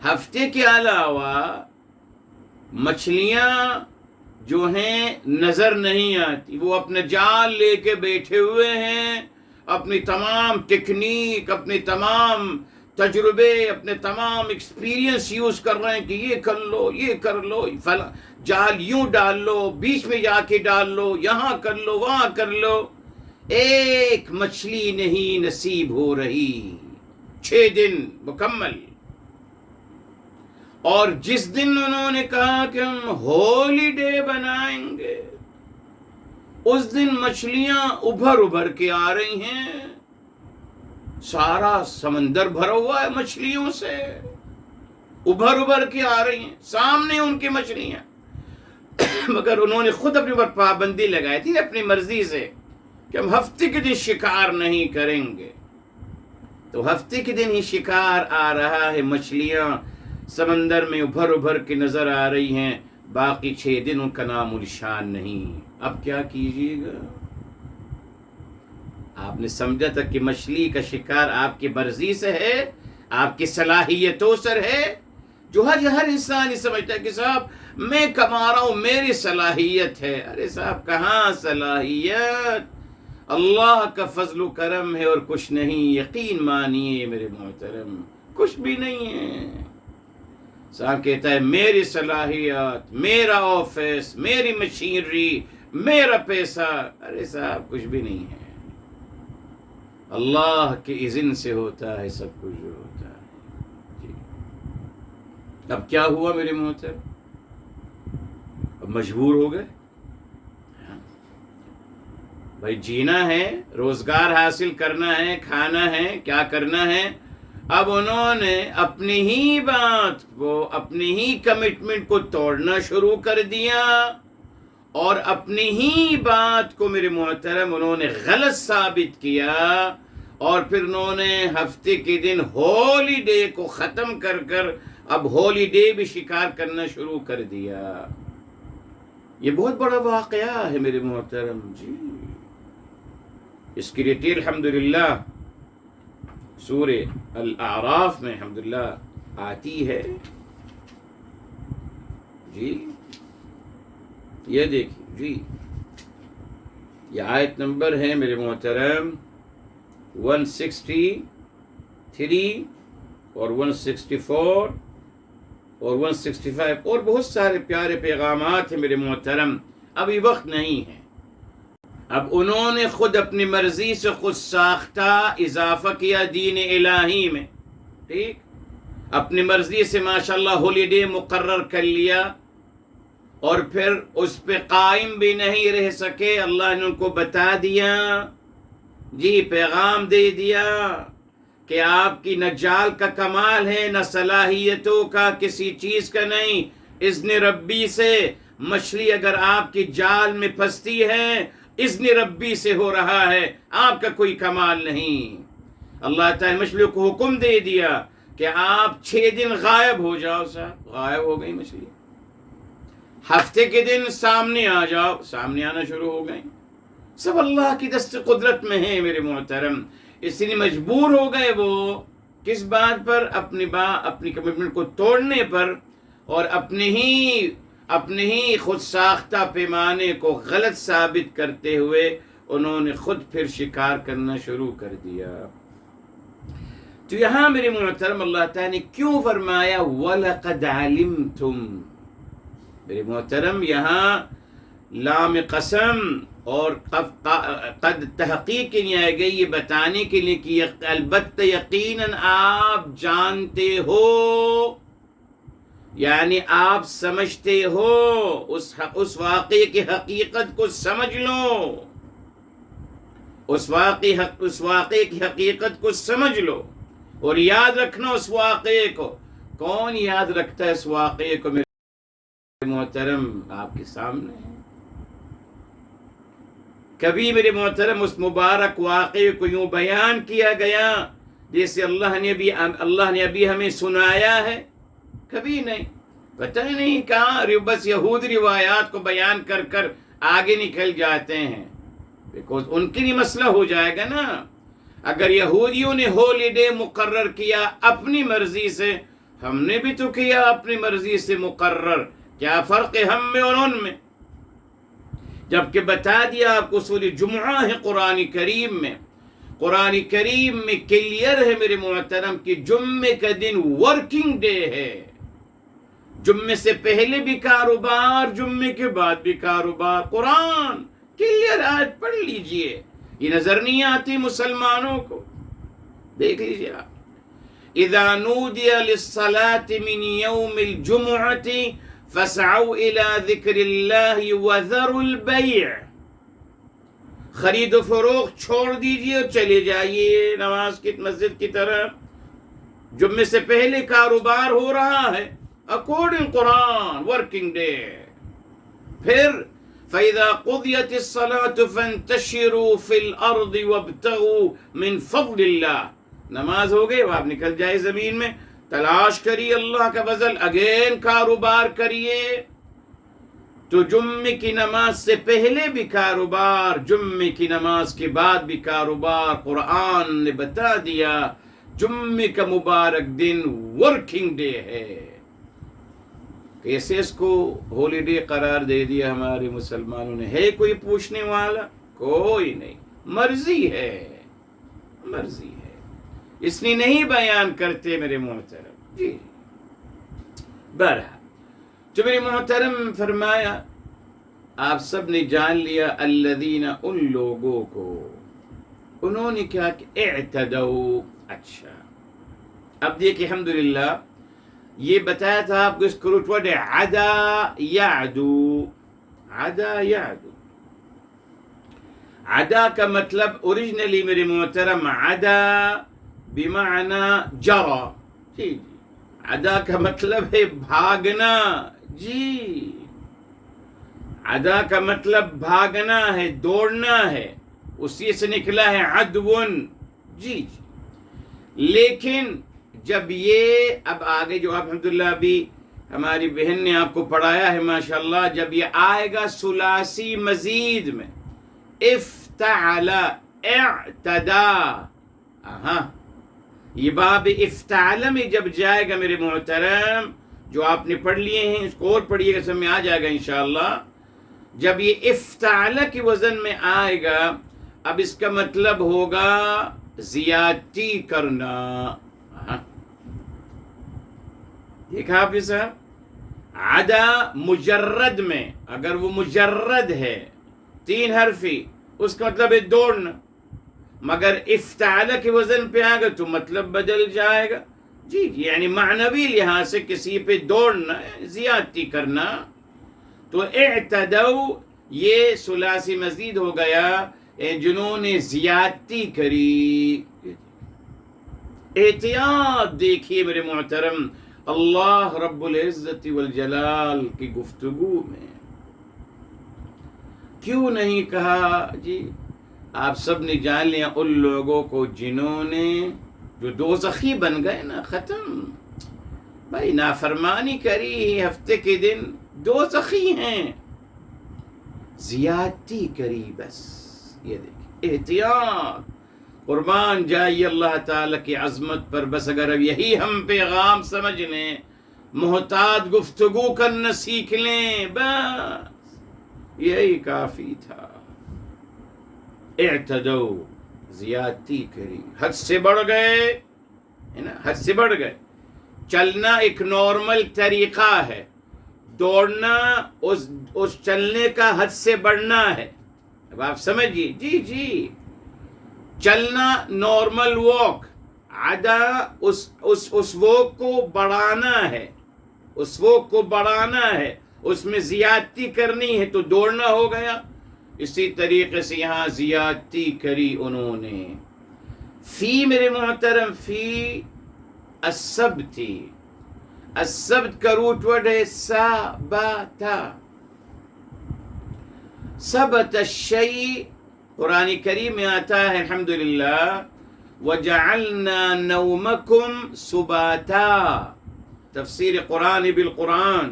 ہفتے کے علاوہ مچھلیاں جو ہیں نظر نہیں آتی. وہ اپنے جال لے کے بیٹھے ہوئے ہیں، اپنی تمام ٹیکنیک، اپنے تمام تجربے، اپنے تمام ایکسپیرینس یوز کر رہے ہیں کہ یہ کر لو، یہ کر لو، جال یوں ڈال لو، بیچ میں جا کے ڈال لو، یہاں کر لو، وہاں کر لو. ایک مچھلی نہیں نصیب ہو رہی. 6 دن مکمل. اور جس دن انہوں نے کہا کہ ہم ہولی ڈے بنائیں گے، اس دن مچھلیاں ابھر ابھر کے آ رہی ہیں. سارا سمندر بھرا ہوا ہے مچھلیوں سے، ابھر ابھر کے آ رہی ہیں سامنے ان کی مچھلیاں. مگر انہوں نے خود اپنے اوپر پابندی لگائی تھی اپنی مرضی سے کہ ہم ہفتے کے دن شکار نہیں کریں گے. تو ہفتے کے دن ہی شکار آ رہا ہے، مچھلیاں سمندر میں ابھر ابھر کے نظر آ رہی ہیں، باقی 6 دن ان کا نام و نشان نہیں۔ اب کیا کیجیے گا؟ آپ نے سمجھا تھا کہ مچھلی کا شکار آپ کی مرضی سے ہے، آپ کی صلاحیتوں سے ہے، جو ہر انسان یہ سمجھتا ہے کہ صاحب میں کما رہا ہوں، میری صلاحیت ہے۔ ارے صاحب کہاں صلاحیت، اللہ کا فضل و کرم ہے اور کچھ نہیں، یقین مانیے میرے محترم، کچھ بھی نہیں ہے۔ صاحب کہتا ہے میری صلاحیت، میرا آفس، میری مشینری، میرا پیسہ۔ ارے صاحب کچھ بھی نہیں ہے، اللہ کے اذن سے ہوتا ہے سب کچھ جو ہوتا ہے۔ جی اب کیا ہوا میرے محترم؟ اب مجبور ہو گئے بھائی، جینا ہے، روزگار حاصل کرنا ہے، کھانا ہے، کیا کرنا ہے۔ اب انہوں نے اپنی ہی بات کو، اپنی ہی کمٹمنٹ کو توڑنا شروع کر دیا، اور اپنی ہی بات کو میرے محترم انہوں نے غلط ثابت کیا، اور پھر انہوں نے ہفتے کے دن ہولی ڈے کو ختم کر کر اب ہولی ڈے بھی شکار کرنا شروع کر دیا۔ یہ بہت بڑا واقعہ ہے میرے محترم جی، اس کی ڈیٹیل الحمدللہ سورہ الاعراف میں الحمدللہ آتی ہے جی۔ یہ دیکھیے جی، یہ آیت نمبر ہے میرے محترم 163 اور 164 اور 165، اور بہت سارے پیارے پیغامات ہیں میرے محترم۔ اب یہ وقت نہیں ہے، اب انہوں نے خود اپنی مرضی سے خود ساختہ اضافہ کیا دین الہی میں، ٹھیک، اپنی مرضی سے ماشاءاللہ ہولی ڈے مقرر کر لیا، اور پھر اس پہ قائم بھی نہیں رہ سکے۔ اللہ نے ان کو بتا دیا جی، پیغام دے دیا کہ آپ کی نہ جال کا کمال ہے، نہ صلاحیتوں کا، کسی چیز کا نہیں، اذن ربی سے مچھلی اگر آپ کی جال میں پھنستی ہے، اذن ربی سے ہو رہا ہے، آپ کا کوئی کمال نہیں۔ اللہ تعالی مچھلیوں کو حکم دے دیا کہ آپ 6 دن غائب ہو جاؤ، صاحب غائب ہو گئی مچھلی۔ ہفتے کے دن سامنے آ جاؤ، سامنے آنا شروع ہو گئے۔ سب اللہ کی دست قدرت میں ہے میرے محترم، اس لیے مجبور ہو گئے وہ کس بات پر؟ اپنی کمٹمنٹ کو توڑنے پر، اور اپنے ہی خود ساختہ پیمانے کو غلط ثابت کرتے ہوئے انہوں نے خود پھر شکار کرنا شروع کر دیا۔ تو یہاں میرے محترم اللہ تعالیٰ نے کیوں فرمایا وَلَقَدْ عَلِمْتُمْ؟ میرے محترم یہاں لام قسم اور قد تحقیق کے لیے آئے گئی، یہ بتانے کے لیے کہ البتہ یقیناً آپ جانتے ہو، یعنی آپ سمجھتے ہو، اس واقعے کی حقیقت کو سمجھ لو، اس واقعے کی حقیقت کو سمجھ لو، اور یاد رکھنا اس واقعے کو۔ کون یاد رکھتا ہے اس واقعے کو میرے محترم؟ آپ کے سامنے کبھی میرے محترم اس مبارک واقعے کو یوں بیان کیا گیا جیسے اللہ نے ابھی ہمیں سنایا ہے؟ کبھی نہیں۔ پتہ نہیں کہاں بس یہودی روایات کو بیان کر کر آگے نکل جاتے ہیں، بیکوز ان کے لیے مسئلہ ہو جائے گا نا۔ اگر یہودیوں نے ہولی ڈے مقرر کیا اپنی مرضی سے، ہم نے بھی تو کیا اپنی مرضی سے مقرر، کیا فرق ہے ہم میں اور ان میں؟ جبکہ بتا دیا آپ کو سورہ جمعہ ہے قرآن کریم میں کلیئر ہے میرے محترم کہ جمعے کا دن ورکنگ ڈے ہے، جمعے سے پہلے بھی کاروبار، جمعے کے بعد بھی کاروبار۔ قرآن کلیئر آیت پڑھ لیجئے، یہ نظر نہیں آتی مسلمانوں کو؟ دیکھ لیجئے آپ، اذا نودی للصلاة من یوم الجمعة فاسعوا الى ذکر اللہ وذروا البیع، خرید و فروخت چھوڑ دیجئے اور چلے جائیے نماز کی مسجد کی طرف۔ جمعے سے پہلے کاروبار ہو رہا ہے اکارڈنگ قرآن، ورکنگ ڈے۔ پھر فَإِذَا قُضِيَتِ الصَّلَاةُ فَانْتَشِرُوا فِي الْأَرْضِ وَابْتَغُوا مِنْ فَضْلِ اللَّهِ، نماز ہو گئی، اب آپ نکل جائے زمین میں، تلاش کریے اللہ کا فضل، اگین کاروبار کریے. تو جمعے کی نماز سے پہلے بھی کاروبار، جمعے کی نماز کے بعد بھی کاروبار. قرآن نے بتا دیا جمعے کا مبارک دن ورکنگ ڈے ہے. کیسے اس کو ہالیڈے قرار دے دیا ہمارے مسلمانوں نے؟ ہے کوئی پوچھنے والا؟ کوئی نہیں. مرضی ہے، مرضی ہے، اس لیے نہیں بیان کرتے میرے محترم. جی بہرحال جو میرے محترم فرمایا، آپ سب نے جان لیا الذین، ان لوگوں کو، انہوں نے کیا کہ اعتدوا. اچھا اب دیکھیں الحمدللہ یہ بتایا تھا آپ کو اس کا روٹ ورڈ ہے عدا یعدو. عدا یعدو، عدا کا مطلب اوریجنلی میرے محترم عدا بمعنی جرا. جی جی، عدا کا مطلب ہے بھاگنا. جی، عدا کا مطلب بھاگنا ہے، دوڑنا ہے، اسی سے نکلا ہے عدون. جی جی، لیکن جب یہ اب آگے جو آپ الحمدللہ ابھی ہماری بہن نے آپ کو پڑھایا ہے ماشاءاللہ، جب یہ آئے گا ثلاثی مزید میں، افتعل، اعتدا، یہ باب افتعل میں جب جائے گا میرے محترم، جو آپ نے پڑھ لیے ہیں اس کو اور پڑھیے گا، سمجھ میں آ جائے گا انشاءاللہ. جب یہ افتعل کی وزن میں آئے گا، اب اس کا مطلب ہوگا زیادتی کرنا. دیکھا آپ صاحب، عدا مجرد میں اگر وہ مجرد ہے 3 حرفی، اس کا مطلب ہے دوڑنا، مگر افتعل کے وزن پہ آئے گا تو مطلب بدل جائے گا. جی جی، یعنی معنوی لحاظ سے کسی پہ دوڑنا، زیادتی کرنا. تو اعتدوا یہ ثلاثی مزید ہو گیا، جنہوں نے زیادتی کری. احتیاط دیکھیے میرے محترم اللہ رب العزت والجلال کی گفتگو میں. کیوں نہیں کہا؟ جی آپ سب نے جان لیا ان لوگوں کو جنہوں نے جو دوزخی بن گئے نا. ختم بھائی، نافرمانی کری ہفتے کے دن دوزخی ہیں، زیادتی کری بس. یہ دیکھیں احتیاط، قربان جائیے اللہ تعالیٰ کی عظمت پر. بس اگر اب یہی ہم پیغام سمجھ لیں، محتاط گفتگو کرنا سیکھ لیں، بس یہی کافی تھا. اعتدوا، زیادتی کری، حد سے بڑھ گئے، ہے نا، حد سے بڑھ گئے. چلنا ایک نارمل طریقہ ہے، دوڑنا اس چلنے کا حد سے بڑھنا ہے. اب آپ سمجھیے. جی جی، چلنا نارمل واک، عدا اس واک کو بڑھانا ہے، اس واک کو بڑھانا ہے، اس میں زیادتی کرنی ہے تو دوڑنا ہو گیا. اسی طریقے سے یہاں زیادتی کری انہوں نے. فی میرے محترم، فی السبت، السبت کا روٹ ورڈ ہے ثبتا. ثبت الشیء قرآن کریم میں آتا ہے الحمدللہ وَجَعَلْنَا نَوْمَكُمْ سُبَاتًا. تفسیر قرآن بالقرآن.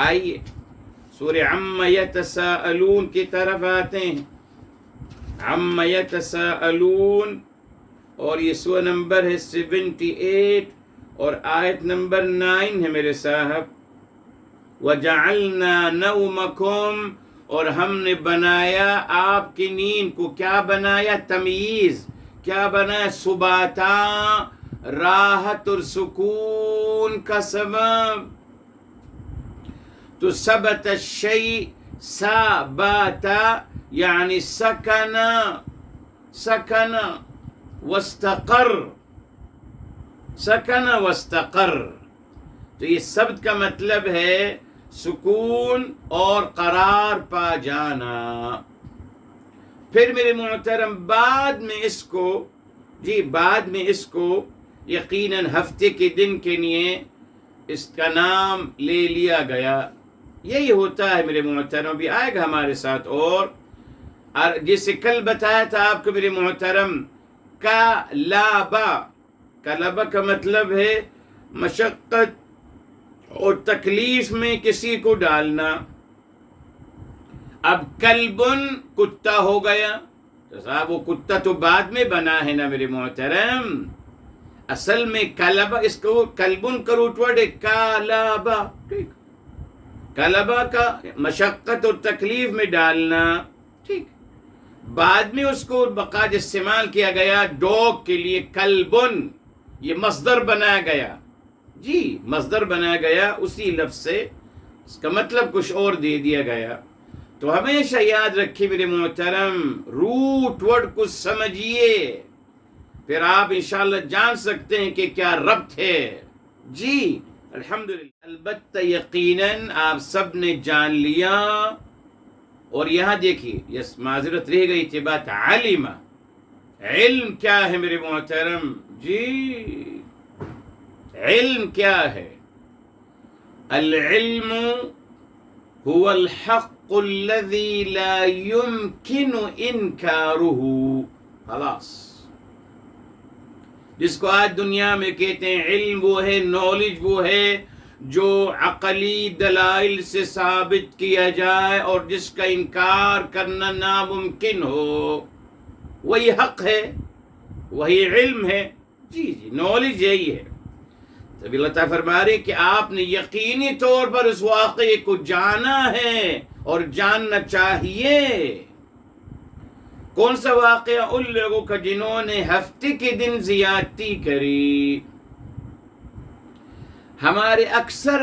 آئیے سورہ عَمَّ يَتَسَاءَلُونَ کی طرف آتے ہیں. عَمَّ يَتَسَاءَلُونَ، اور یہ سورہ نمبر ہے 78 اور آیت نمبر 9 ہے میرے صاحب. وَجَعَلْنَا نَوْمَكُمْ، اور ہم نے بنایا آپ کی نیند کو. کیا بنایا؟ تمییز. کیا بنایا؟ سباتا، راحت اور سکون کا سبب. تو ثبت الشیء ثباتا یعنی سکنا، سکنا واستقر، سکنا واستقر. تو یہ ثبت کا مطلب ہے سکون اور قرار پا جانا. پھر میرے محترم بعد میں اس کو، جی بعد میں اس کو یقیناً ہفتے کے دن کے لیے اس کا نام لے لیا گیا. یہی ہوتا ہے میرے محترم، بھی آئے گا ہمارے ساتھ. اور جسے کل بتایا تھا آپ کو میرے محترم، کلبا، کلبا کا مطلب ہے مشقت اور تکلیف میں کسی کو ڈالنا. اب کلبن کتا ہو گیا تو صاحب وہ کتا تو بعد میں بنا ہے نا میرے محترم. اصل میں کلبا، اس کو کلبن کا روٹ ورڈ ہے کلبا. ٹھیک، کلبا کا مشقت اور تکلیف میں ڈالنا. ٹھیک، بعد میں اس کو بقاعد استعمال کیا گیا ڈاگ کے لیے کلبن، یہ مصدر بنایا گیا. جی مصدر بنایا گیا اسی لفظ سے، اس کا مطلب کچھ اور دے دیا گیا. تو ہمیشہ یاد رکھیے میرے محترم، روٹ ورڈ کو سمجھیے، پھر آپ انشاءاللہ جان سکتے ہیں کہ کیا ربط ہے. جی الحمدللہ. البتہ یقیناً آپ سب نے جان لیا. اور یہاں دیکھیے، یس معذرت رہ گئی تھی بات، علم. علم کیا ہے میرے محترم؟ جی علم کیا ہے؟ العلم هو الحق الذي لا يمكن انکارہ. خلاص، جس کو آج دنیا میں کہتے ہیں علم، وہ ہے نالج، وہ ہے جو عقلی دلائل سے ثابت کیا جائے اور جس کا انکار کرنا ناممکن ہو. وہی حق ہے، وہی علم ہے. جی نالج یہی ہے. تبھی اللہ تعالیٰ فرما رہے کہ آپ نے یقینی طور پر اس واقعے کو جانا ہے اور جاننا چاہیے. کون سا واقعہ؟ ان لوگوں کا جنہوں نے ہفتے کے دن زیادتی کری. ہمارے اکثر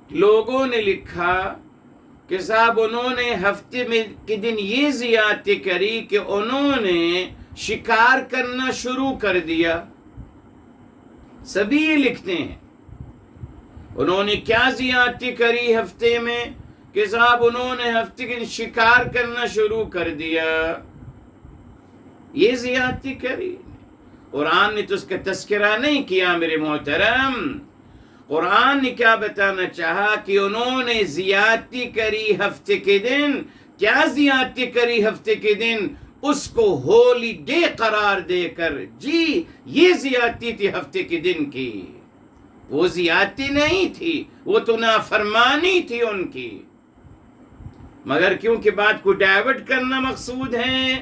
لوگوں نے لکھا کہ صاحب انہوں نے ہفتے میں کے دن یہ زیادتی کری کہ انہوں نے شکار کرنا شروع کر دیا. سبھی یہ لکھتے ہیں انہوں نے کیا زیادتی کری ہفتے میں کہ صاحب انہوں نے ہفتے کے دن شکار کرنا شروع کر دیا. یہ زیادتی کری. قرآن نے تو اس کا تذکرہ نہیں کیا میرے محترم. قرآن نے کیا بتانا چاہا کہ انہوں نے زیادتی کری ہفتے کے دن. کیا زیادتی کری ہفتے کے دن؟ اس کو ہولی ڈے قرار دے کر. جی یہ زیادتی تھی ہفتے کے دن کی، وہ زیادتی نہیں تھی، وہ تو نافرمانی تھی ان کی. مگر کیونکہ بات کو ڈائیورٹ کرنا مقصود ہے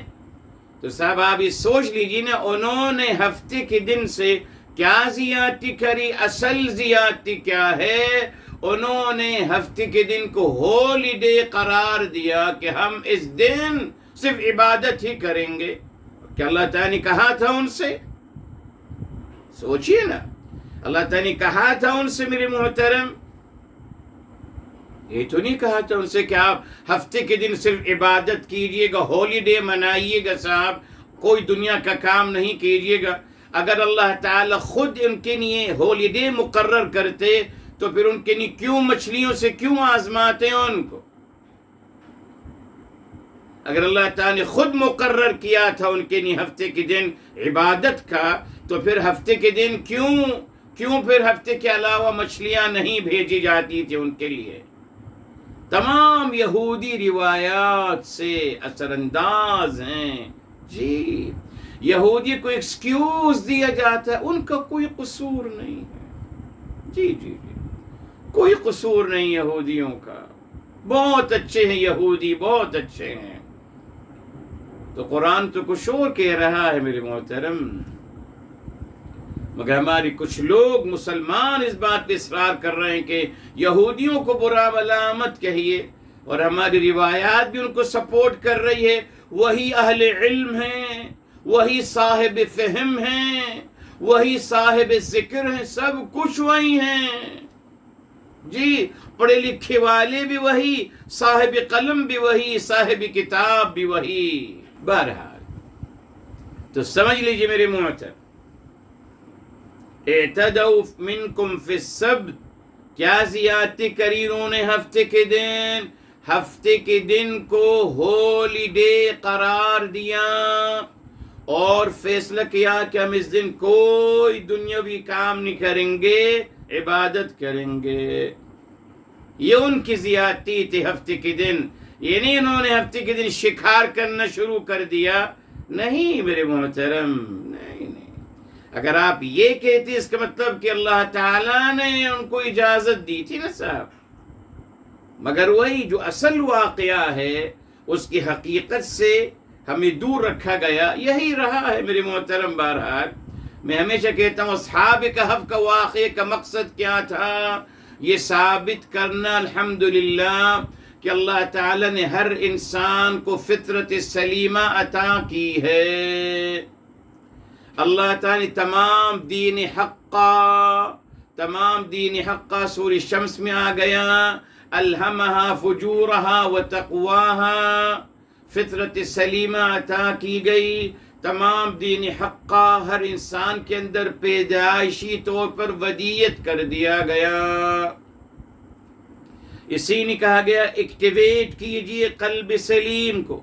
تو صاحب آپ یہ سوچ لیجیے نا، انہوں نے ہفتے کے دن سے کیا زیادتی کری؟ اصل زیادتی کیا ہے؟ انہوں نے ہفتے کے دن کو ہولی ڈے قرار دیا کہ ہم اس دن صرف عبادت ہی کریں گے. کیا اللہ تعالیٰ نے کہا تھا ان سے؟ سوچئے نا، اللہ تعالیٰ نے کہا تھا ان سے میرے محترم؟ یہ تو نہیں کہا تھا ان سے کہ آپ ہفتے کے دن صرف عبادت کیجئے گا، ہولی ڈے منائیے گا، صاحب کوئی دنیا کا کام نہیں کیجئے گا. اگر اللہ تعالیٰ خود ان کے لیے ہولی ڈے مقرر کرتے تو پھر ان کے لیے کیوں مچھلیوں سے کیوں آزماتے ہیں ان کو؟ اگر اللہ تعالیٰ نے خود مقرر کیا تھا ان کے لیے ہفتے کے دن عبادت کا تو پھر ہفتے کے دن کیوں پھر ہفتے کے علاوہ مچھلیاں نہیں بھیجی جاتی تھی ان کے لیے؟ تمام یہودی روایات سے اثر انداز ہیں. جی یہودی کو ایکسکیوز دیا جاتا ہے، ان کا کوئی قصور نہیں ہے. جی کوئی قصور نہیں یہودیوں کا، بہت اچھے ہیں یہودی، بہت اچھے ہیں. تو قرآن تو کچھ اور کہہ رہا ہے میرے محترم، مگر ہمارے کچھ لوگ مسلمان اس بات پہ اصرار کر رہے ہیں کہ یہودیوں کو برا علامت کہیے، اور ہماری روایات بھی ان کو سپورٹ کر رہی ہے. وہی اہل علم ہیں، وہی صاحب فہم ہیں، وہی صاحب ذکر ہیں، سب کچھ وہی ہیں. جی پڑھے لکھے والے بھی وہی، صاحب قلم بھی وہی، صاحب کتاب بھی وہی. بہرحال تو سمجھ لیجئے میرے محترم، اعتدوا منکم فی السبت، کیا زیادتی کری انہوں نے ہفتے کے دن کو ہولی ڈے قرار دیا اور فیصلہ کیا کہ ہم اس دن کوئی دنیاوی کام نہیں کریں گے، عبادت کریں گے. یہ ان کی زیادتی تھی ہفتے کے دن. یہ نہیں انہوں نے ہفتے کے دن شکار کرنا شروع کر دیا، نہیں میرے محترم، نہیں نہیں، اگر آپ یہ کہتے اس کا مطلب کہ اللہ تعالیٰ نے ان کو اجازت دی تھی نا صاحب، مگر وہی جو اصل واقعہ ہے اس کی حقیقت سے ہمیں دور رکھا گیا، یہی رہا ہے میرے محترم۔ بہرحال میں ہمیشہ کہتا ہوں اصحاب کہف کا واقعے کا مقصد کیا تھا، یہ ثابت کرنا الحمدللہ کہ اللہ تعالی نے ہر انسان کو فطرت سلیمہ عطا کی ہے۔ اللہ تعالی نے تمام دین حقہ سورہ شمس میں آ گیا، الہمہا فجورہا و تقواہا، فطرت سلیمہ عطا کی گئی، تمام دین حقہ ہر انسان کے اندر پیدائشی طور پر ودیت کر دیا گیا۔ اسی نے کہا گیا ایکٹیویٹ کیجئے قلب سلیم کو۔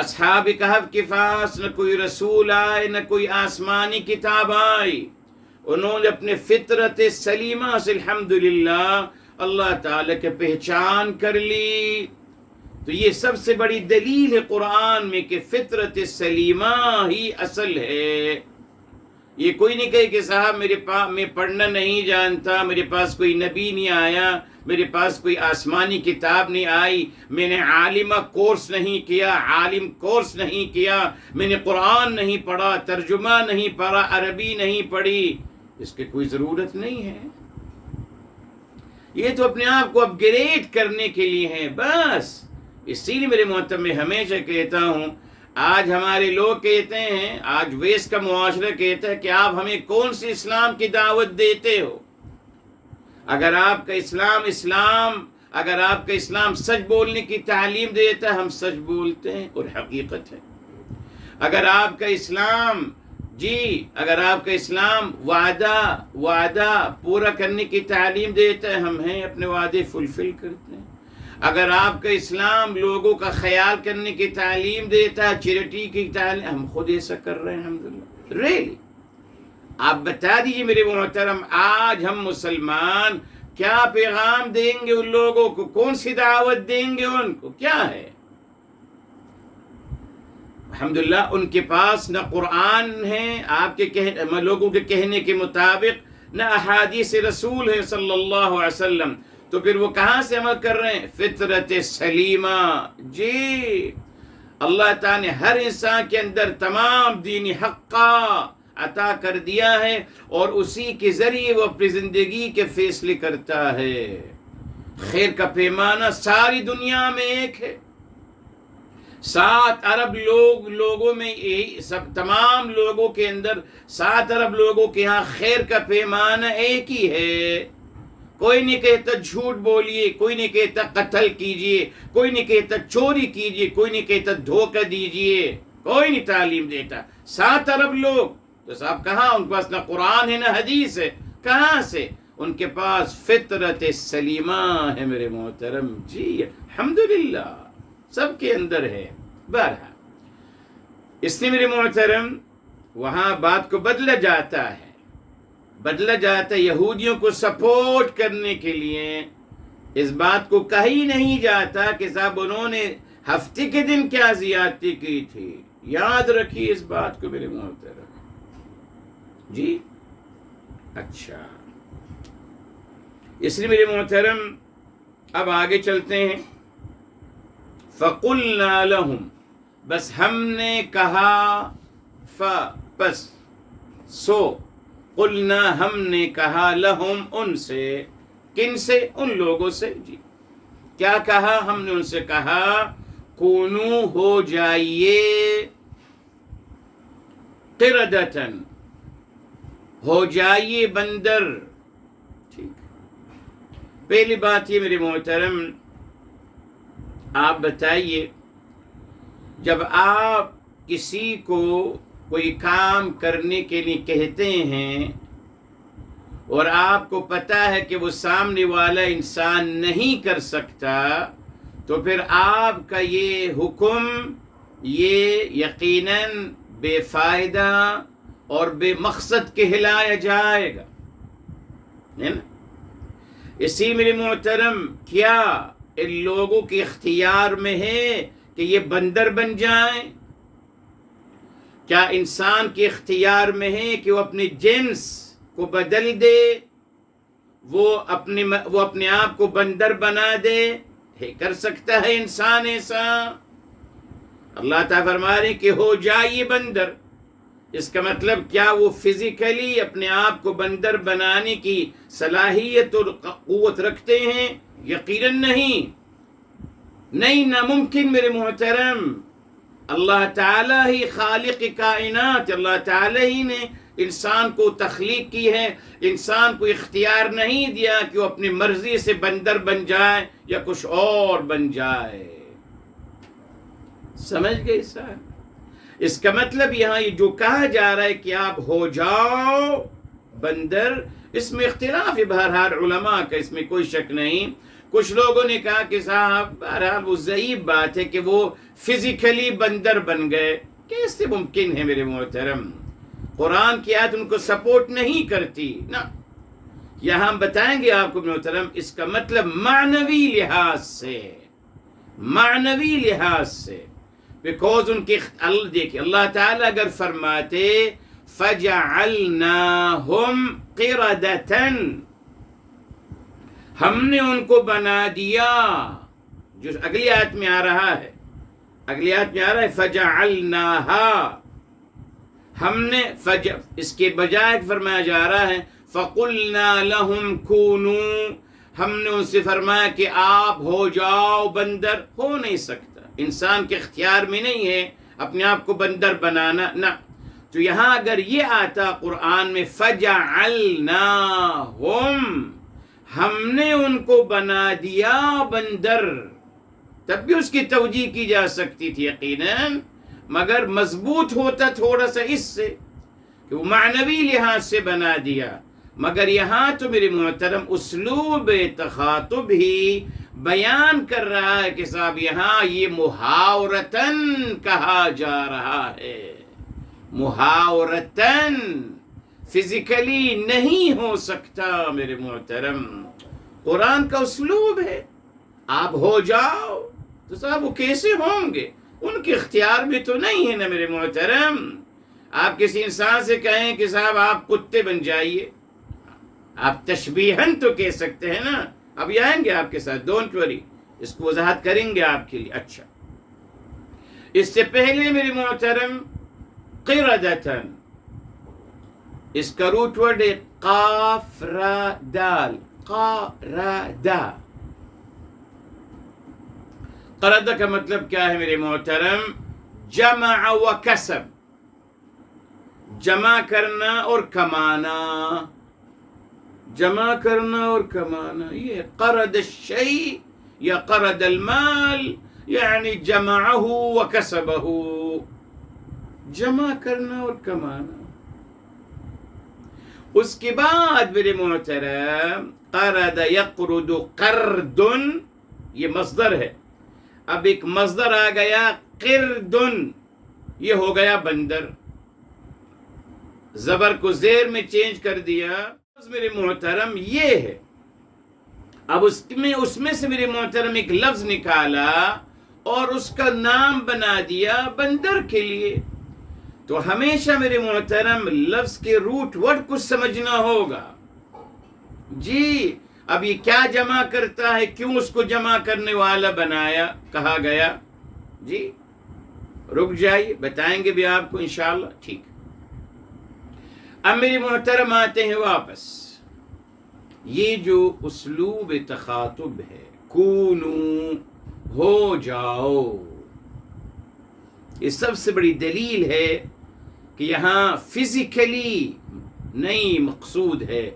اصحاب کہف کے پاس نہ کوئی رسول آئے، نہ کوئی آسمانی کتاب آئی، انہوں نے اپنے فطرت سلیمہ سے الحمدللہ اللہ تعالی کے پہچان کر لی۔ تو یہ سب سے بڑی دلیل ہے قرآن میں کہ فطرت سلیمہ ہی اصل ہے۔ یہ کوئی نہیں کہے کہ صاحب میں پڑھنا نہیں جانتا، میرے پاس کوئی نبی نہیں آیا، میرے پاس کوئی آسمانی کتاب نہیں آئی، میں نے عالم کورس نہیں کیا، میں نے قرآن نہیں پڑھا، ترجمہ نہیں پڑھا، عربی نہیں پڑھی، اس کی کوئی ضرورت نہیں ہے۔ یہ تو اپنے آپ کو اپ گریڈ کرنے کے لیے ہے بس۔ اسی لیے میرے محترم میں ہمیشہ کہتا ہوں، آج ہمارے لوگ کہتے ہیں، آج ویسٹ کا معاشرہ کہتا ہے کہ آپ ہمیں کون سی اسلام کی دعوت دیتے ہو؟ اگر آپ کا اسلام سچ بولنے کی تعلیم دیتا ہے، ہم سچ بولتے ہیں اور حقیقت ہے۔ اگر آپ کا اسلام وعدہ پورا کرنے کی تعلیم دیتا ہے، ہم ہیں اپنے وعدے فلفل کرتے ہیں۔ اگر آپ کا اسلام لوگوں کا خیال کرنے کی تعلیم دیتا ہے، چیریٹی کی تعلیم، ہم خود ایسا کر رہے ہیں الحمدللہ۔ ریلی آپ بتا دیجئے میرے محترم، آج ہم مسلمان کیا پیغام دیں گے ان لوگوں کو؟ کون سی دعوت دیں گے ان کو؟ کیا ہے؟ الحمدللہ ان کے پاس نہ قرآن ہے آپ کے لوگوں کے کہنے کے مطابق، نہ احادیث رسول ہے صلی اللہ علیہ وسلم، تو پھر وہ کہاں سے عمل کر رہے ہیں؟ فطرت سلیمہ۔ جی اللہ تعالیٰ نے ہر انسان کے اندر تمام دین حقہ عطا کر دیا ہے، اور اسی کے ذریعے وہ اپنی زندگی کے فیصلے کرتا ہے۔ خیر کا پیمانہ ساری دنیا میں ایک ہے، 7 ارب لوگوں میں تمام لوگوں کے اندر 7 ارب لوگوں کے ہاں خیر کا پیمانہ ایک ہی ہے۔ کوئی نہیں کہتا جھوٹ بولیے، کوئی نہیں کہتا قتل کیجئے، کوئی نہیں کہتا چوری کیجئے، کوئی نہیں کہتا دھوکہ دیجئے، کوئی نہیں تعلیم دیتا۔ 7 ارب لوگ تو صاحب کہاں؟ ان کے پاس نہ قرآن ہے نہ حدیث ہے، کہاں سے؟ ان کے پاس فطرت سلیمہ ہے میرے محترم۔ جی الحمدللہ سب کے اندر ہے۔ بہرحال اس لیے میرے محترم وہاں بات کو بدلا جاتا ہے، یہودیوں کو سپورٹ کرنے کے لیے اس بات کو کہی نہیں جاتا کہ صاحب انہوں نے ہفتے کے دن کیا زیادتی کی تھی۔ یاد رکھیے اس بات کو میرے محترم۔ جی اچھا، اس لیے میرے محترم اب آگے چلتے ہیں۔ فَقُلْنَا لَهُمْ، بس ہم نے کہا، پس سو، قلنا ہم نے کہا، لہم ان سے، کن سے؟ ان لوگوں سے۔ جی کیا کہا؟ ہم نے ان سے کہا کونو ہو جائیے، قردتن ہو جائیے بندر۔ ٹھیک، پہلی بات یہ میرے محترم آپ بتائیے، جب آپ کسی کو کوئی کام کرنے کے لیے کہتے ہیں اور آپ کو پتہ ہے کہ وہ سامنے والا انسان نہیں کر سکتا، تو پھر آپ کا یہ حکم یہ یقیناً بے فائدہ اور بے مقصد کہلایا جائے گا، ہے نا؟ اسی میرے محترم کیا ان لوگوں کے اختیار میں ہے کہ یہ بندر بن جائیں؟ کیا انسان کے اختیار میں ہے کہ وہ اپنے جنس کو بدل دے، وہ اپنے آپ کو بندر بنا دے؟ کر سکتا ہے انسان ایسا؟ اللہ تعالیٰ فرما رہے ہیں کہ ہو جائے بندر۔ اس کا مطلب کیا وہ فزیکلی اپنے آپ کو بندر بنانے کی صلاحیت اور قوت رکھتے ہیں؟ یقیناً نہیں، ناممکن میرے محترم۔ اللہ تعالیٰ ہی خالق کائنات، اللہ تعالیٰ ہی نے انسان کو تخلیق کی ہے، انسان کو اختیار نہیں دیا کہ وہ اپنی مرضی سے بندر بن جائے یا کچھ اور بن جائے۔ سمجھ گئے سر؟ اس کا مطلب یہاں یہ جو کہا جا رہا ہے کہ آپ ہو جاؤ بندر، اس میں اختلاف ہے بہرحال علماء کا، اس میں کوئی شک نہیں۔ کچھ لوگوں نے کہا کہ صاحب بہرحال وہ ضعیف بات ہے کہ وہ فزیکلی بندر بن گئے، کیسے ممکن ہے میرے محترم؟ قرآن کی آیت ان کو سپورٹ نہیں کرتی نا۔ یہاں ہم بتائیں گے آپ کو محترم، اس کا مطلب معنوی لحاظ سے، بیکوز ان کی دیکھیں اللہ تعالیٰ اگر فرماتے فَجَعَلْنَاهُمْ قِرَدَةً، ہم نے ان کو بنا دیا، جو اگلی آیت میں آ رہا ہے فَجَعَلْنَاهَا، ہم نے اس کے بجائے فرمایا جا رہا ہے فَقُلْنَا لَهُمْ كُونُوا، ہم نے ان سے فرمایا کہ آپ ہو جاؤ بندر۔ ہو نہیں سکتا، انسان کے اختیار میں نہیں ہے اپنے آپ کو بندر بنانا نہ۔ تو یہاں اگر یہ آتا قرآن میں فَجَعَلْنَاهُمْ، ہم نے ان کو بنا دیا بندر، تب بھی اس کی توجیہ کی جا سکتی تھی یقیناً، مگر مضبوط ہوتا تھوڑا سا اس سے کہ وہ معنوی لحاظ سے بنا دیا۔ مگر یہاں تو میرے محترم اسلوب تخاطب ہی بیان کر رہا ہے کہ صاحب یہاں یہ محاورتاً کہا جا رہا ہے، محاورتاً، فزیکلی نہیں ہو سکتا میرے محترم۔ قرآن کا اسلوب ہے، آپ ہو جاؤ، تو صاحب وہ کیسے ہوں گے؟ ان کے اختیار میں تو نہیں ہے نا میرے محترم۔ آپ کسی انسان سے کہیں کہ صاحب آپ کتے بن جائیے، آپ تشبیہاً تو کہہ سکتے ہیں نا، اب یہ آئیں گے آپ کے ساتھ، ڈونٹ وری، اس کو وضاحت کریں گے آپ کے لیے۔ اچھا، اس سے پہلے میرے محترم قردتاً، اس کا روٹ ورڈ ہے قاف را دال، قردہ۔ قردہ کا مطلب کیا ہے میرے محترم؟ جمع و کسب، جمع کرنا اور کمانا، جمع کرنا اور کمانا، یہ قرد الشیء یا قرد المال یعنی جمعہ و کسبہ، جمع کرنا اور کمانا۔ اس کے بعد میرے محترم قرد یقرد قرد، یہ مصدر ہے، اب ایک مصدر آ گیا قرد، یہ ہو گیا بندر، زبر کو زیر میں چینج کر دیا میرے محترم، یہ ہے۔ اب اس میں سے میرے محترم ایک لفظ نکالا اور اس کا نام بنا دیا بندر کے لیے۔ تو ہمیشہ میرے محترم لفظ کے روٹ ورڈ کو سمجھنا ہوگا۔ جی اب یہ کیا جمع کرتا ہے، کیوں اس کو جمع کرنے والا بنایا کہا گیا؟ جی رک جائیے، بتائیں گے بھی آپ کو انشاءاللہ، ٹھیک۔ اب میرے محترم آتے ہیں واپس، یہ جو اسلوب تخاطب ہے، کونو، ہو جاؤ، یہ سب سے بڑی دلیل ہے کہ یہاں فزیکلی نہیں مقصود ہے،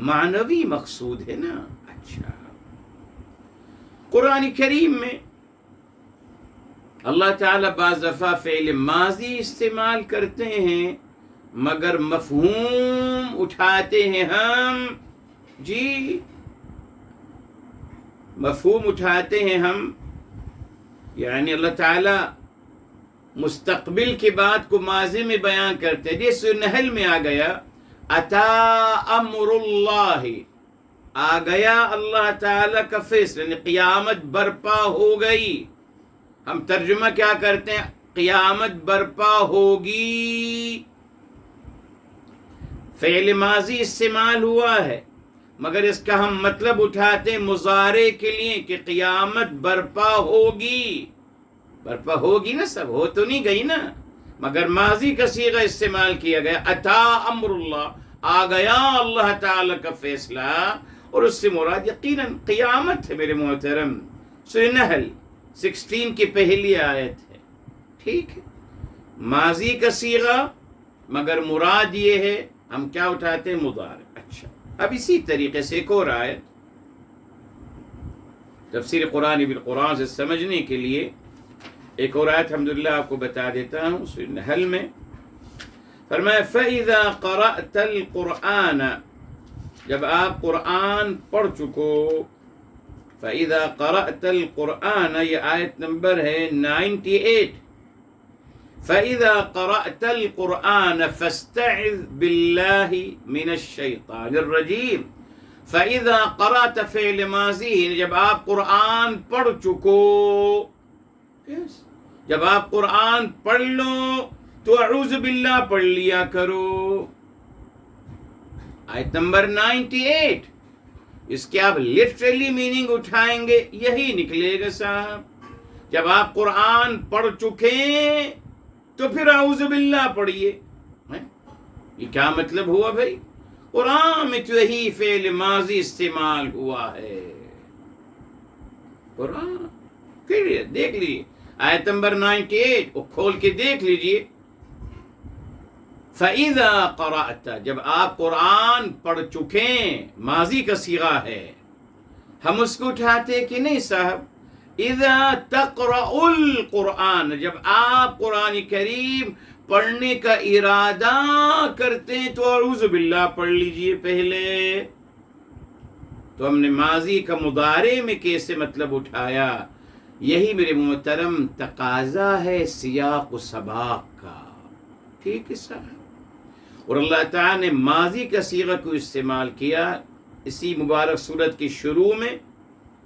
معنوی مقصود ہے نا۔ اچھا، قرآن کریم میں اللہ تعالیٰ بعض دفعہ فعل ماضی استعمال کرتے ہیں مگر مفہوم اٹھاتے ہیں ہم، جی مفہوم اٹھاتے ہیں ہم، یعنی اللہ تعالیٰ مستقبل کی بات کو ماضی میں بیان کرتے ہیں۔ جیسے نحل میں آ گیا اتا امر اللہ، آ گیا اللہ تعالیٰ کا فیصلہ، یعنی قیامت برپا ہو گئی۔ ہم ترجمہ کیا کرتے ہیں؟ قیامت برپا ہوگی. فعل ماضی استعمال ہوا ہے مگر اس کا ہم مطلب اٹھاتے ہیں مضارع کے لیے کہ قیامت برپا ہوگی. برپا ہوگی نا، سب ہو تو نہیں گئی نا، مگر ماضی کا صیغہ استعمال کیا گیا. اتا امر اللہ، آ گیا اللہ تعالی کا فیصلہ، اور اس سے مراد یقیناً قیامت ہے میرے محترم. سورہ نحل 16 کی پہلی آیت ہے. ٹھیک ہے، ماضی کا صیغہ مگر مراد یہ ہے ہم کیا اٹھاتے ہیں مضارع. اچھا، اب اسی طریقے سے ایک اور آیت تفسیر قرآن بالقرآن سے سمجھنے کے لیے ایک اور آیت الحمدللہ آپ کو بتا دیتا ہوں. سورہ نحل میں فرمایا فَإِذَا قَرَأْتَ الْقُرْآنَ، جب آپ قرآن پڑھ چکو. فَإِذَا قَرَأْتَ الْقُرْآنَ، یہ آیت نمبر ہے 98. فَإِذَا قَرَأْتَ الْقُرْآنَ فَاسْتَعِذْ بِاللَّهِ مِنَ الشَّيْطَانِ الرَّجِيمِ. فَإِذَا قَرَأْتَ فعل ماضی، جب آپ قرآن پڑھ چکو. جب آپ قرآن پڑھ لو تو اعوذ باللہ پڑھ لیا کرو. آیت نمبر 98. اس کے آپ لٹرلی میننگ اٹھائیں گے یہی نکلے گا صاحب. جب آپ قرآن پڑھ چکے تو پھر اعوذ باللہ پڑھیے. یہ کیا مطلب ہوا بھائی؟ قرآن میں تو یہی فعل ماضی استعمال ہوا ہے. قرآن پھر دیکھ لیجیے آیت نمبر 98 وہ کھول کے دیکھ لیجیے. فَإِذَا قَرَأْتَ، جب آپ قرآن پڑھ چکیں، ماضی کا صیغہ ہے. ہم اس کو اٹھاتے کہ نہیں صاحب؟ اِذَا تَقْرَأُ الْقُرْآنَ، جب آپ قرآن کریم پڑھنے کا ارادہ کرتے ہیں تو اعوذ باللہ پڑھ لیجئے پہلے. تو ہم نے ماضی کا مضارع میں کیسے مطلب اٹھایا؟ یہی میرے محترم تقاضا ہے سیاق و سباق کا. ٹھیک ہے صاحب. اور اللہ تعالیٰ نے ماضی کا صیغہ کو استعمال کیا اسی مبارک سورت کی شروع میں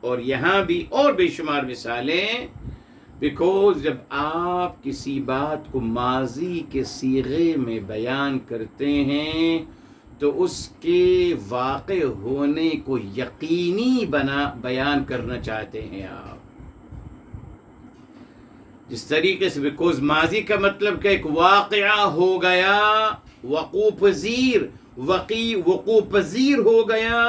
اور یہاں بھی، اور بے شمار مثالیں. بیکوز جب آپ کسی بات کو ماضی کے صیغے میں بیان کرتے ہیں تو اس کے واقع ہونے کو یقینی بیان کرنا چاہتے ہیں آپ. جس طریقے سے بیکوز ماضی کا مطلب کہ ایک واقعہ ہو گیا، وقوع پذیر ہو گیا.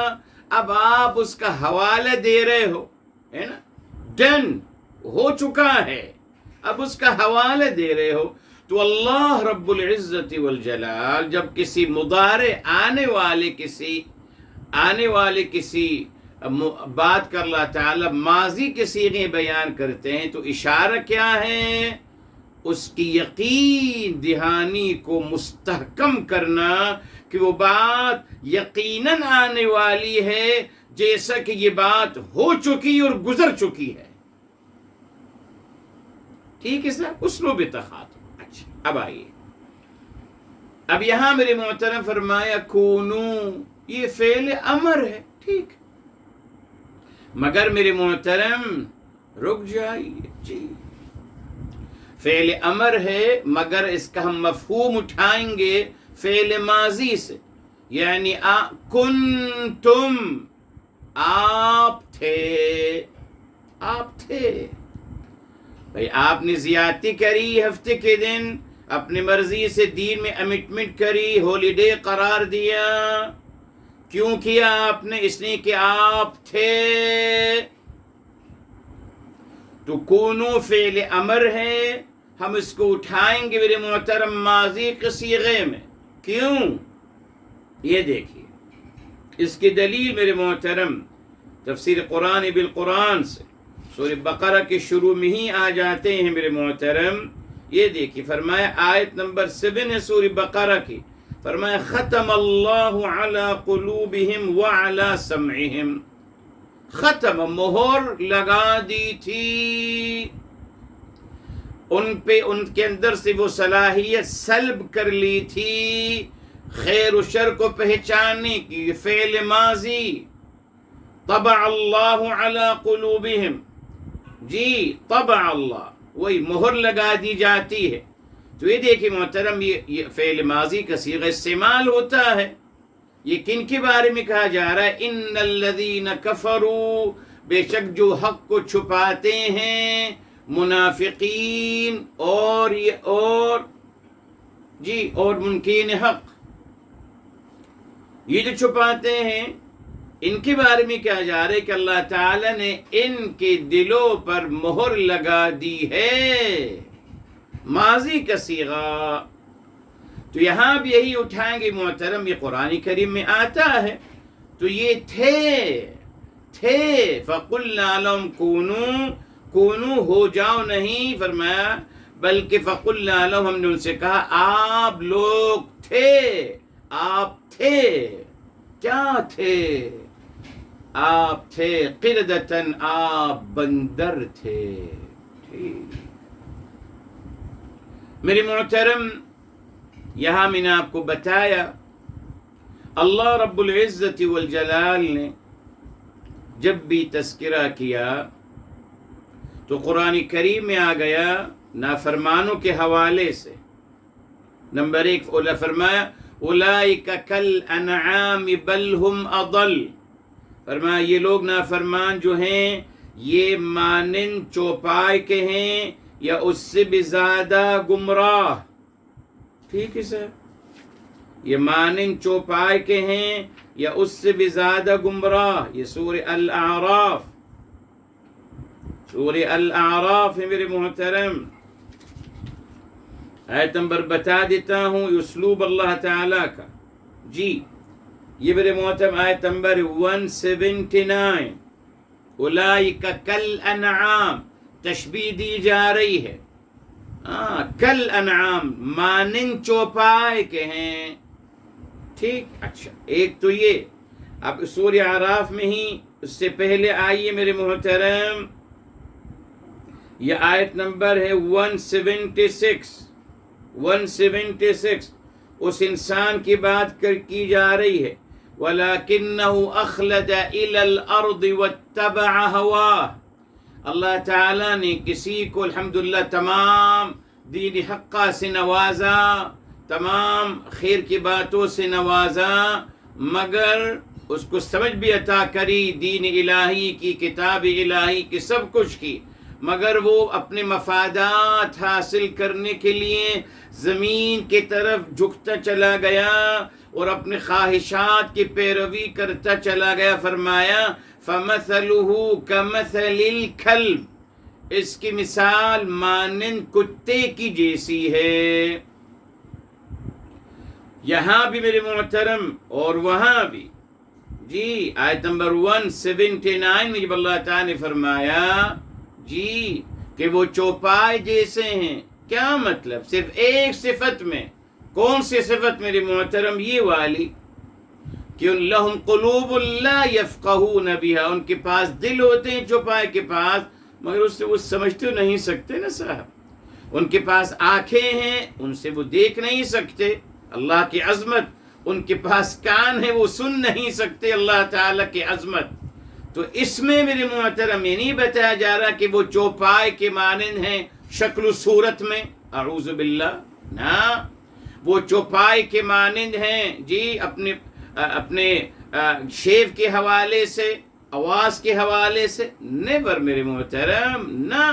اب آپ اس کا حوالہ دے رہے ہو، ہے نا، ڈن ہو چکا ہے، اب اس کا حوالہ دے رہے ہو. تو اللہ رب العزت والجلال جب کسی مضارع آنے والے کسی بات کر اللہ تعالی ماضی کے صیغے بیان کرتے ہیں تو اشارہ کیا ہے؟ اس کی یقین دہانی کو مستحکم کرنا کہ وہ بات یقیناً آنے والی ہے، جیسا کہ یہ بات ہو چکی اور گزر چکی ہے. ٹھیک ہے سر، اسلوب تخاطب. اچھا، اب آئیے، اب یہاں میرے محترم فرمایا کونو، یہ فعل امر ہے. ٹھیک، مگر میرے محترم رک جائیے جی، فعل امر ہے مگر اس کا ہم مفہوم اٹھائیں گے فعل ماضی سے، یعنی کنتم، آپ تھے. بھئی آپ نے زیادتی کری ہفتے کے دن، اپنی مرضی سے دین میں امٹمنٹ کری، ہالیڈے قرار دیا. کیوں کیا آپ نے؟ اس لیے کہ آپ تھے. تو کونو فعل امر ہے، ہم اس کو اٹھائیں گے میرے محترم ماضی کے صیغے میں. کیوں؟ یہ دیکھیے، اس کی دلیل میرے محترم تفسیر قرآن بالقرآن سے سورہ بقرہ کے شروع میں ہی آ جاتے ہیں میرے محترم. یہ دیکھیے، فرمایا آیت نمبر 7 ہے سورہ بقرہ کی، فرمایا ختم اللہ علی قلوبہم وعلی سمعہم. ختم، مہر لگا دی تھی ان پہ، ان کے اندر سے وہ صلاحیت سلب کر لی تھی خیر و شر کو پہچاننے کی. فعل ماضی، طبع اللہ علی قلوبہم، جی طبع اللہ، وہی مہر لگا دی جاتی ہے. تو یہ دیکھیں محترم، یہ فعل ماضی کا صیغہ استعمال ہوتا ہے. یہ کن کے بارے میں کہا جا رہا ہے؟ ان الذین کفروا، بے شک جو حق کو چھپاتے ہیں، منافقین اور منکرین حق، یہ جو چھپاتے ہیں ان کے بارے میں کہا جا رہا ہے کہ اللہ تعالیٰ نے ان کے دلوں پر مہر لگا دی ہے. ماضی کا صیغہ. تو یہاں بھی یہی اٹھائیں گے محترم، یہ قرآن کریم میں آتا ہے. تو یہ تھے فَقُلْنَا لَهُمْ كُونُوا ہو جاؤ نہیں فرمایا، بلکہ فَقُلْنَا لَهُمْ ہم نے ان سے کہا آپ لوگ آپ تھے. کیا تھے؟ آپ تھے قردتاً، آپ بندر تھے. ٹھیک میرے محترم، یہاں میں نے آپ کو بتایا اللہ رب العزت والجلال نے جب بھی تذکرہ کیا تو قرآن کریم میں آ گیا نافرمانوں کے حوالے سے. نمبر 1 فرمایا اولئک کالانعام بل ہم اضل. فرمایا یہ لوگ نافرمان جو ہیں یہ مانند چوپائے کے ہیں یا اس سے بھی زیادہ گمراہ. ٹھیک ہے سر، یہ مانند چوپائے کے ہیں یا اس سے بھی زیادہ گمراہ. یہ سورہ الاعراف ہے میرے محترم. آیت نمبر بتا دیتا ہوں، اسلوب اللہ تعالیٰ کا. جی یہ میرے محترم آیت نمبر 179. اولئک کالانعام، تشبیہ دی جا رہی ہے. کل انعام مانند چوپائے کے ہیں. ٹھیک، اچھا ایک تو یہ. اب سورہ اعراف میں ہی اس سے پہلے آئیے میرے محترم، یہ آیت نمبر ہے 176. اس انسان کی بات کی جا رہی ہے. وَلَكِنَّهُ أَخْلَدَ إِلَى الْأَرْضِ وَاتَّبَعَ هَوَاهُ. اللہ تعالیٰ نے کسی کو الحمدللہ تمام دین حقہ سے نوازا، تمام خیر کی باتوں سے نوازا، مگر اس کو سمجھ بھی عطا کری دین الہی کی، کتاب الہی کی، سب کچھ کی، مگر وہ اپنے مفادات حاصل کرنے کے لیے زمین کی طرف جھکتا چلا گیا اور اپنے خواہشات کی پیروی کرتا چلا گیا. فرمایا فَمَثَلُهُ كَمَثَلِ الْكَلْبِ، اس کی مثال مانند کتے کی جیسی ہے. یہاں بھی میرے محترم اور وہاں بھی. جی آیت نمبر 179 میں جب اللہ تعالیٰ نے فرمایا جی کہ وہ چوپائے جیسے ہیں، کیا مطلب؟ صرف ایک صفت میں. کون سی صفت میرے محترم؟ یہ والی کہ لہم قلوب لا یفقہون بہا، ان کے پاس دل ہوتے ہیں چوپائے کے پاس، مگر اس سے وہ سمجھ تو نہیں سکتے نا صاحب. ان کے پاس آنکھیں ہیں، ان سے وہ دیکھ نہیں سکتے اللہ کی عظمت. ان کے پاس کان ہے، وہ سن نہیں سکتے اللہ تعالیٰ کی عظمت. تو اس میں میرے محترم یہ نہیں بتایا جا رہا کہ وہ چوپائے کے مانند ہیں شکل و صورت میں، اعوذ باللہ، نہ. وہ چوپائے کے مانند ہیں جی اپنے شیو کے حوالے سے، آواز کے حوالے سے، نیور میرے محترم، نہ.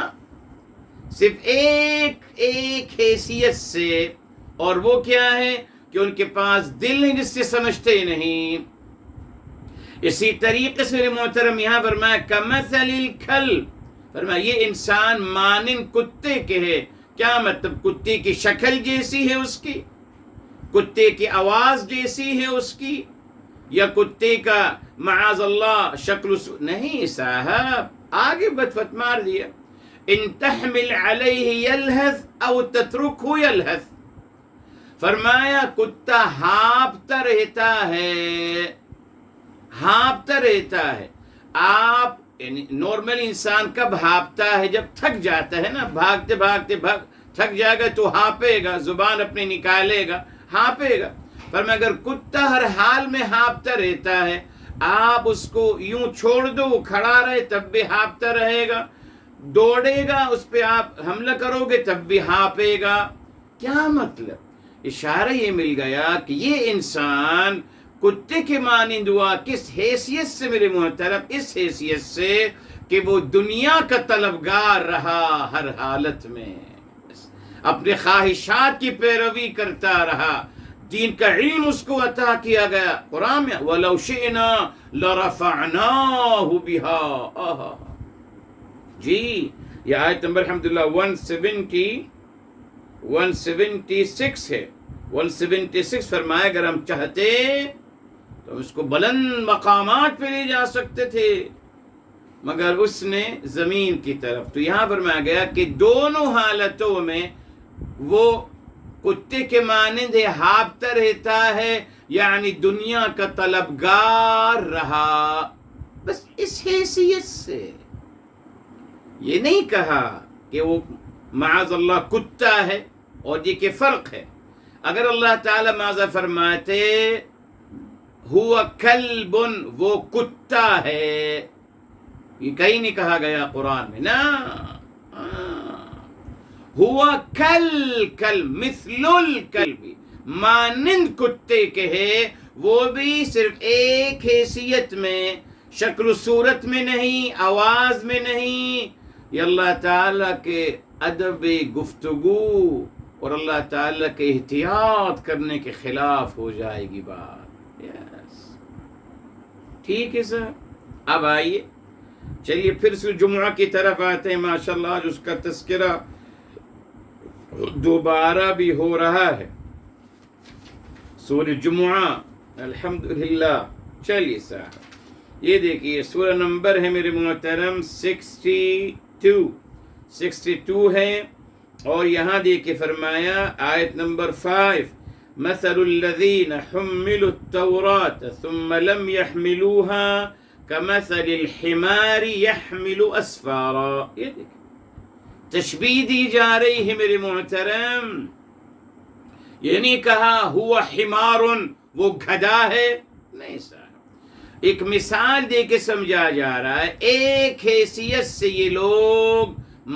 صرف ایک حیثیت سے، اور وہ کیا ہے کہ ان کے پاس دل ہے جس سے سمجھتے ہی نہیں. اسی طریقے سے میرے محترم یہاں فرمایا کمثل الکلب، فرمایا یہ انسان مانند کتے کے ہے. کیا مطلب؟ کتے کی شکل جیسی ہے اس کی، کتے کی آواز جیسی ہے اس کی، یا کتے کا معاذ اللہ شکل نہیں صاحب. آگے بت مار دیا. ان تحمل علیہ یلہث او تترکہ یلہث، فرمایا کتا ہانپتا رہتا ہے. آپ نارمل انسان کب ہانپتا ہے؟ جب تھک جاتا ہے نا، بھاگتے تھک جائے گا تو ہانپے گا، زبان اپنے نکالے گا، ہانپے گا. پر اگر کتا ہر حال میں ہانپتا رہتا ہے، آپ اس کو یوں چھوڑ دو وہ کھڑا رہے تب بھی ہانپتا رہے گا. دوڑے گا اس پہ آپ حملہ کرو گے تب بھی ہانپے گا. کیا مطلب؟ اشارہ یہ مل گیا کہ یہ انسان کتے کے مانند ہوا. کس حیثیت سے میرے محترم؟ اس حیثیت سے کہ وہ دنیا کا طلبگار رہا ہر حالت میں، اپنے خواہشات کی پیروی کرتا رہا. دین کا علم اس کو عطا کیا گیا. قرآن میں وَلَوْ شِئْنَا لَرَفَعْنَاهُ بِهَا. جی یہ آیت نمبر الحمدللہ 176 ہے. 176 فرمایا اگر ہم چاہتے تو اس کو بلند مقامات پہ لے جا سکتے تھے، مگر اس نے زمین کی طرف. تو یہاں فرمایا گیا کہ دونوں حالتوں میں وہ کتے کے مانند ہے، ہانپتا رہتا ہے، یعنی دنیا کا طلبگار رہا. بس اس حیثیت سے یہ نہیں کہا کہ وہ معاذ اللہ کتا ہے، اور یہ کہ فرق ہے. اگر اللہ تعالی ماذا فرماتے ہوا کلب، وہ کتا ہے، یہ کہیں نہیں کہا گیا قرآن میں نا. ہوا کلب مثل الکلب، مانند کتے کے ہے، وہ بھی صرف ایک حیثیت میں، شکل و صورت میں نہیں، آواز میں نہیں. یہ اللہ تعالیٰ کے ادب گفتگو اور اللہ تعالیٰ کے احتیاط کرنے کے خلاف ہو جائے گی بات. یس ٹھیک ہے سر. اب آئیے چلیے پھر سے جمعہ کی طرف آتے ہیں. ماشاءاللہ آج اس کا تذکرہ دوبارہ بھی ہو رہا ہے، سورہ جمعہ الحمدللہ. چلیے صاحب یہ دیکھیے سورہ نمبر ہے میرے محترم 62 ہے، اور یہاں دیکھیں فرمایا آیت نمبر 5 مثل الذین حملوا التوراة ثم لم يحملوها كمثل الحمار يحمل اسفارا. یہ دیکھیں تشبیہ دی جا رہی ہے میرے محترم. یہ نہیں کہا ہوا حمار، وہ گدھا ہے، نہیں صاحب. ایک مثال دے کے سمجھا جا رہا ہے. ایک حیثیت سے یہ لوگ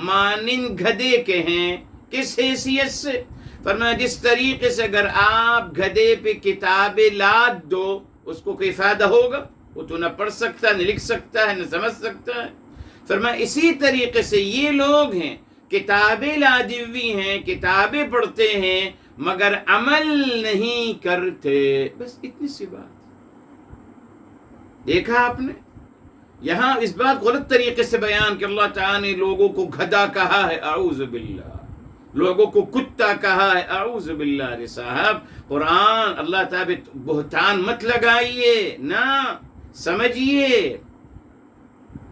مانند گدھے کے ہیں. کس حیثیت سے؟ فرمایا جس طریقے سے اگر آپ گدھے پہ کتابیں لاد دو اس کو کوئی فائدہ ہوگا؟ وہ تو نہ پڑھ سکتا، نہ لکھ سکتا ہے، نہ سمجھ سکتا ہے. فرمایا اسی طریقے سے یہ لوگ ہیں، کتابیں لادی ہوئی ہیں، کتابیں پڑھتے ہیں مگر عمل نہیں کرتے. بس اتنی سی بات. دیکھا آپ نے یہاں اس بات غلط طریقے سے بیان کہ اللہ تعالیٰ نے لوگوں کو گدھا کہا ہے، اعوذ باللہ. لوگوں کو کتا کہا ہے، اعوذ باللہ. رے صاحب قرآن اللہ تعالیٰ بہتان مت لگائیے نا، سمجھیے.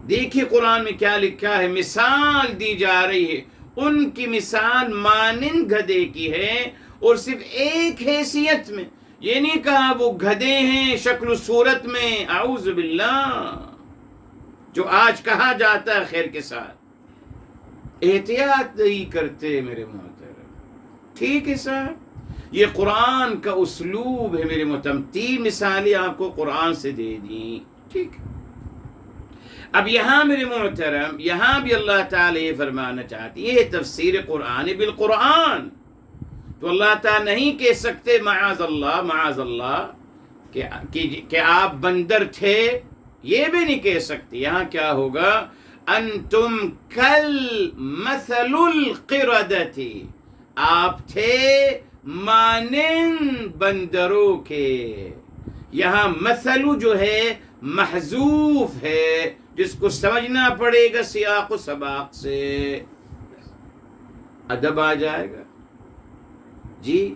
دیکھیے قرآن میں کیا لکھا ہے. مثال دی جا رہی ہے، ان کی مثال مانند گدھے کی ہے، اور صرف ایک حیثیت میں. یہ نہیں کہا وہ گدھے ہیں شکل و صورت میں، اعوذ باللہ، جو آج کہا جاتا ہے خیر کے ساتھ. احتیاط نہیں کرتے میرے محترم. ٹھیک ہے صاحب یہ قرآن کا اسلوب ہے میرے محترم. 3 مثالیں آپ کو قرآن سے دے دیں. ٹھیک ہے. اب یہاں میرے محترم یہاں بھی اللہ تعالیٰ یہ فرمانا چاہتی ہے، یہ تفسیر قرآن بالقرآن. تو اللہ تعالیٰ نہیں کہہ سکتے معاذ اللہ کہ آپ بندر تھے، یہ بھی نہیں کہہ سکتے. یہاں کیا ہوگا؟ انتم کل مثل القردۃ، آپ تھے مانند بندروں کے. یہاں مثل جو ہے محذوف ہے، جس کو سمجھنا پڑے گا سیاق و سباق سے، ادب آ جائے گا. جی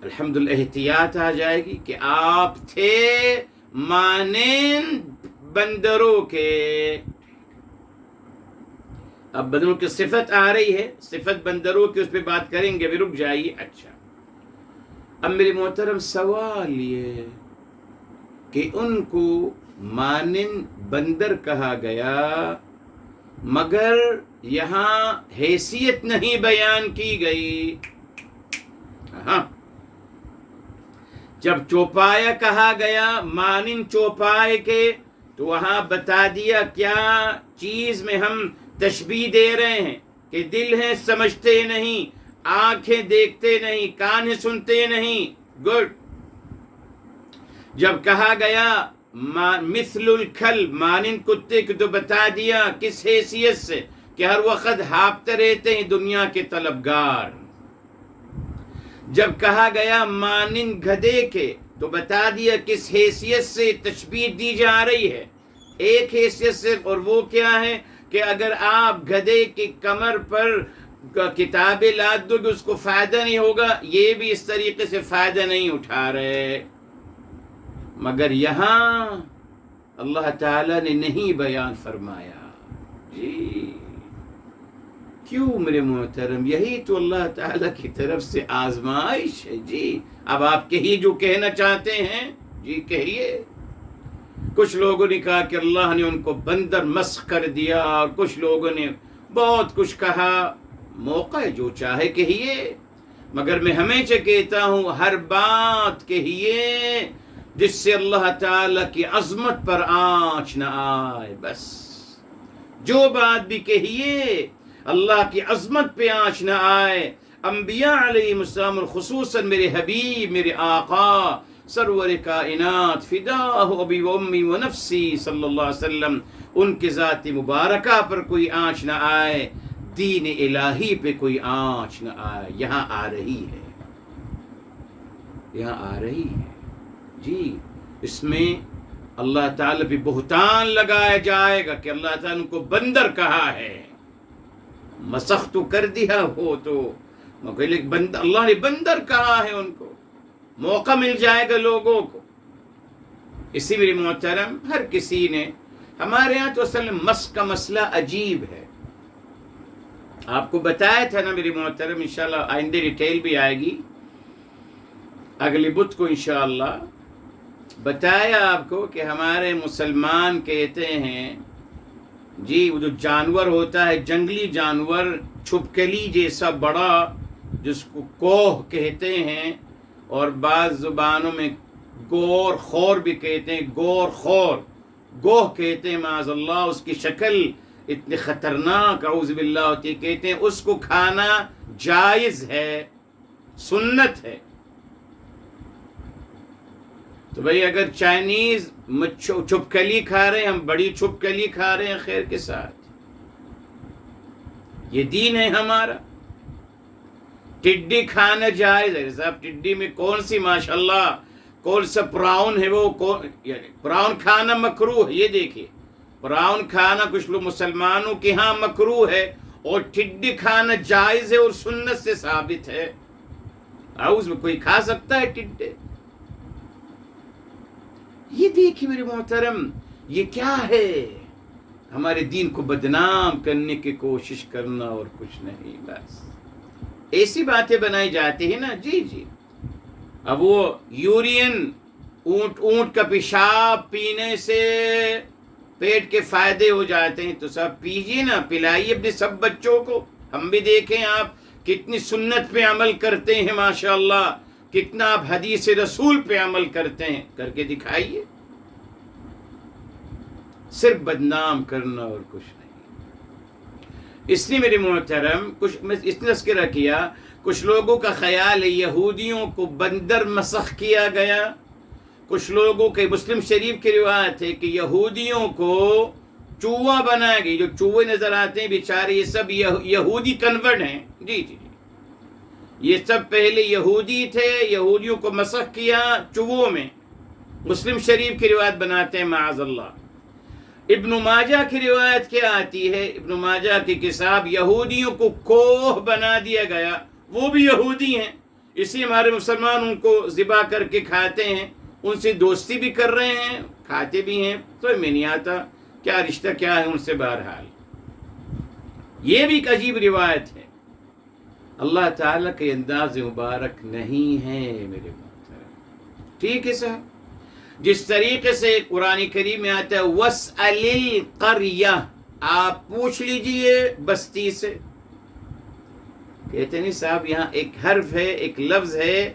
الحمدللہ احتیاط آ جائے گی کہ آپ تھے مانند بندروں کے. اب بندروں کی صفت آ رہی ہے، صفت بندروں کی، اس پہ بات کریں گے، بھی رک جائیے. اچھا اب میرے محترم سوال یہ کہ ان کو مانند بندر کہا گیا، مگر یہاں حیثیت نہیں بیان کی گئی. ہاں جب چوپایا کہا گیا مانند چوپائے کے، تو وہاں بتا دیا کیا چیز میں ہم تشبیہ دے رہے ہیں کہ دل ہیں سمجھتے نہیں، آنکھیں دیکھتے نہیں، کان سنتے نہیں. گڈ. جب کہا گیا مثل الکل، مانند کتے کی، تو بتا دیا کس حیثیت سے کہ ہر وقت ہانپتے رہتے ہیں دنیا کے طلبگار. جب کہا گیا مانند گدھے کے، تو بتا دیا کس حیثیت سے تشبیہ دی جا رہی ہے. ایک حیثیت سے، اور وہ کیا ہے کہ اگر آپ گدھے کی کمر پر کتابیں لاد دو گے اس کو فائدہ نہیں ہوگا. یہ بھی اس طریقے سے فائدہ نہیں اٹھا رہے. مگر یہاں اللہ تعالیٰ نے نہیں بیان فرمایا. جی کیوں میرے محترم؟ یہی تو اللہ تعالیٰ کی طرف سے آزمائش ہے. جی اب آپ کہیے جو کہنا چاہتے ہیں. جی کہیے. کچھ لوگوں نے کہا کہ اللہ نے ان کو بندر مسخ کر دیا، اور کچھ لوگوں نے بہت کچھ کہا. موقع ہے جو چاہے کہیے، مگر میں ہمیشہ کہتا ہوں ہر بات کہیے جس سے اللہ تعالیٰ کی عظمت پر آنچ نہ آئے. بس جو بات بھی کہیے اللہ کی عظمت پہ آنچ نہ آئے. انبیاء علیہ السلام، خصوصاً میرے حبیب، میرے آقا سرور کائنات فداہ ابی و امی و نفسی صلی اللہ علیہ وسلم، ان کی ذات مبارکہ پر کوئی آنچ نہ آئے، دین الہی پہ کوئی آنچ نہ آئے. یہاں آ رہی ہے، یہاں آ رہی ہے. جی اس میں اللہ تعالیٰ بھی بہتان لگایا جائے گا کہ اللہ تعالیٰ ان کو بندر کہا ہے. مسخ تو کر دیا ہو تو مگر اللہ نے بندر کہا ہے. ان کو موقع مل جائے گا لوگوں کو. اسی میرے محترم ہر کسی نے، ہمارے یہاں تو اصل میں مسخ کا مسئلہ عجیب ہے. آپ کو بتایا تھا نا میرے محترم، انشاءاللہ آئندہ ڈیٹیل بھی آئے گی اگلی بدھ کو انشاءاللہ. بتایا آپ کو کہ ہمارے مسلمان کہتے ہیں جی وہ جو جانور ہوتا ہے جنگلی جانور، چھپکلی جیسا بڑا، جس کو کوہ کہتے ہیں، اور بعض زبانوں میں گور خور بھی کہتے ہیں. گور خور، گوہ کہتے ہیں معاذ اللہ. اس کی شکل اتنی خطرناک اعوذ باللہ ہوتی ہے. کہتے ہیں اس کو کھانا جائز ہے، سنت ہے. تو بھئی اگر چائنیز چھپکلی کھا رہے ہیں، ہم بڑی چھپکلی کھا رہے ہیں خیر کے ساتھ. یہ دین ہے ہمارا. ٹڈی کھانا جائز ہے صاحب. ٹڈی میں کون سی ماشاءاللہ کون سا پراؤن ہے، وہ یعنی پراؤن کھانا مکروہ ہے. یہ دیکھیے پراؤن کھانا کچھ لوگ مسلمانوں کے ہاں مکروہ ہے، اور ٹڈی کھانا جائز ہے اور سنت سے ثابت ہے. اعوذ میں کوئی کھا سکتا ہے ٹڈے؟ یہ دیکھیے میرے محترم یہ کیا ہے؟ ہمارے دین کو بدنام کرنے کی کوشش کرنا اور کچھ نہیں. بس ایسی باتیں بنائی جاتی ہیں نا. جی جی اب وہ یورین، اونٹ کا پیشاب پینے سے پیٹ کے فائدے ہو جاتے ہیں، تو سب پیجیے نا، پلائیے اپنے سب بچوں کو. ہم بھی دیکھیں آپ کتنی سنت پہ عمل کرتے ہیں ماشاءاللہ، کتنا آپ حدیث رسول پہ عمل کرتے ہیں. کر کے دکھائیے. صرف بدنام کرنا اور کچھ نہیں. اس لیے میرے محترم میں اس نے تذکرہ کیا، کچھ لوگوں کا خیال ہے یہودیوں کو بندر مسخ کیا گیا. کچھ لوگوں کے مسلم شریف کی روایت ہے کہ یہودیوں کو چوہا بنایا گیا. جو چوہے نظر آتے ہیں بیچارے، یہ سب یہودی کنورٹ ہیں. جی جی یہ سب پہلے یہودی تھے، یہودیوں کو مسخ کیا چوہوں میں. مسلم شریف کی روایت بناتے ہیں معاذ اللہ. ابن ماجہ کی روایت کیا آتی ہے؟ ابن ماجہ کی کتاب، یہودیوں کو کوہ بنا دیا گیا. وہ بھی یہودی ہیں، اسی ہمارے مسلمان ان کو ذبح کر کے کھاتے ہیں، ان سے دوستی بھی کر رہے ہیں، کھاتے بھی ہیں. تو میں نہیں آتا کیا رشتہ کیا ہے ان سے. بہرحال یہ بھی ایک عجیب روایت ہے. اللہ تعالیٰ کے انداز مبارک نہیں ہے میرے محترم. ٹھیک ہے صاحب. جس طریقے سے قرآن کریم میں آتا ہے وَاسْأَلِ الْقَرْيَةَ، آپ پوچھ لیجئے بستی سے. کہتے نہیں صاحب یہاں ایک حرف ہے، ایک لفظ ہے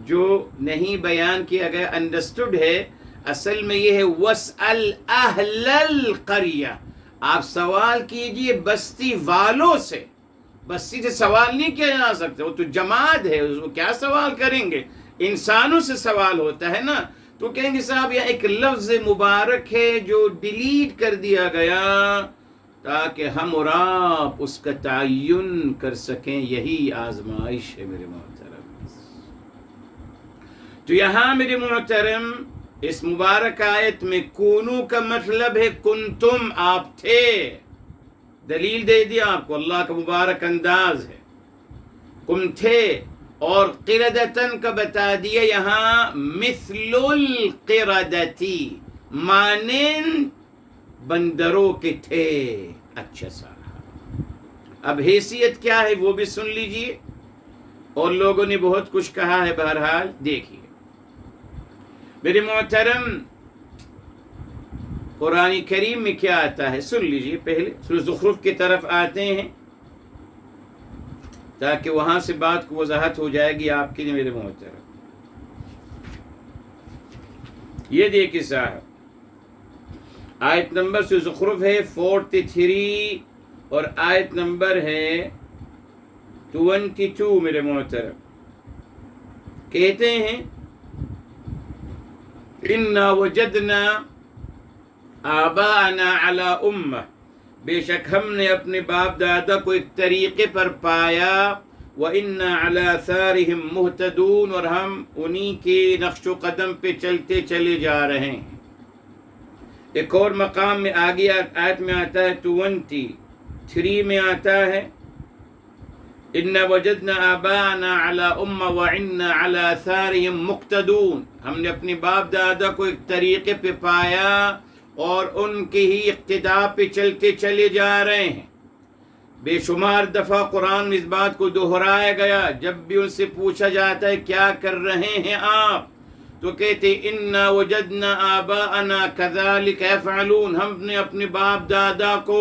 جو نہیں بیان کیا گیا، انڈرسٹوڈ ہے. اصل میں یہ ہے وَاسْأَلْ أَهْلَ الْقَرْيَةَ، آپ سوال کیجئے بستی والوں سے، بستی سے سوال نہیں کیا جا سکتا، وہ تو جماعت ہے، وہ کیا سوال کریں گے؟ انسانوں سے سوال ہوتا ہے نا، تو کہیں گے صاحب یہ ایک لفظ مبارک ہے جو ڈیلیٹ کر دیا گیا تاکہ ہم اور آپ اس کا تعین کر سکیں، یہی آزمائش ہے میرے محترم۔ تو یہاں میرے محترم اس مبارک آیت میں کونو کا مطلب ہے کنتم، آپ تھے، دلیل دے دیا آپ کو، اللہ کا مبارک انداز ہے، کم تھے، اور قردتن کا بتا دیا یہاں مثل القردتی، مانند بندروں کے تھے۔ اچھا سا، اب حیثیت کیا ہے وہ بھی سن لیجئے، اور لوگوں نے بہت کچھ کہا ہے، بہرحال دیکھیے میرے محترم قرآن کریم میں کیا آتا ہے، سن لیجئے۔ پہلے سورہ زخرف کی طرف آتے ہیں تاکہ وہاں سے بات کو وضاحت ہو جائے گی آپ کے لیے میرے محترم۔ یہ دیکھیں صاحب، آیت نمبر سورہ زخرف ہے 43 اور آیت نمبر ہے 22 میرے محترم، کہتے ہیں اِنَّا وَجَدْنَا آباءنا علی امہ، بے شک ہم نے اپنے باپ دادا کو ایک طریقے پر پایا، وَإِنَّا عَلَى آثَارِهِمْ مُهْتَدُونَ، اور ہم انہی کے نقش و قدم پہ چلتے چلے جا رہے ہیں۔ ایک اور مقام میں آگے آیت میں آتا ہے 23 میں آتا ہے اِنَّا وَجَدْنَا آبَاءَنَا عَلَى أُمَّةٍ وَإِنَّا عَلَى آثَارِهِمْ مُقْتَدُونَ، ہم نے اپنے باپ دادا کو ایک طریقے پہ پایا اور ان کے ہی اقتداء پہ چلتے چلے جا رہے ہیں۔ بے شمار دفعہ قرآن میں اس بات کو دہرایا گیا، جب بھی ان سے پوچھا جاتا ہے کیا کر رہے ہیں آپ، تو کہتے اِنَّا وَجَدْنَا آبَاءَنَا كَذَلِكَ يَفْعَلُونَ، ہم نے اپنے باپ دادا کو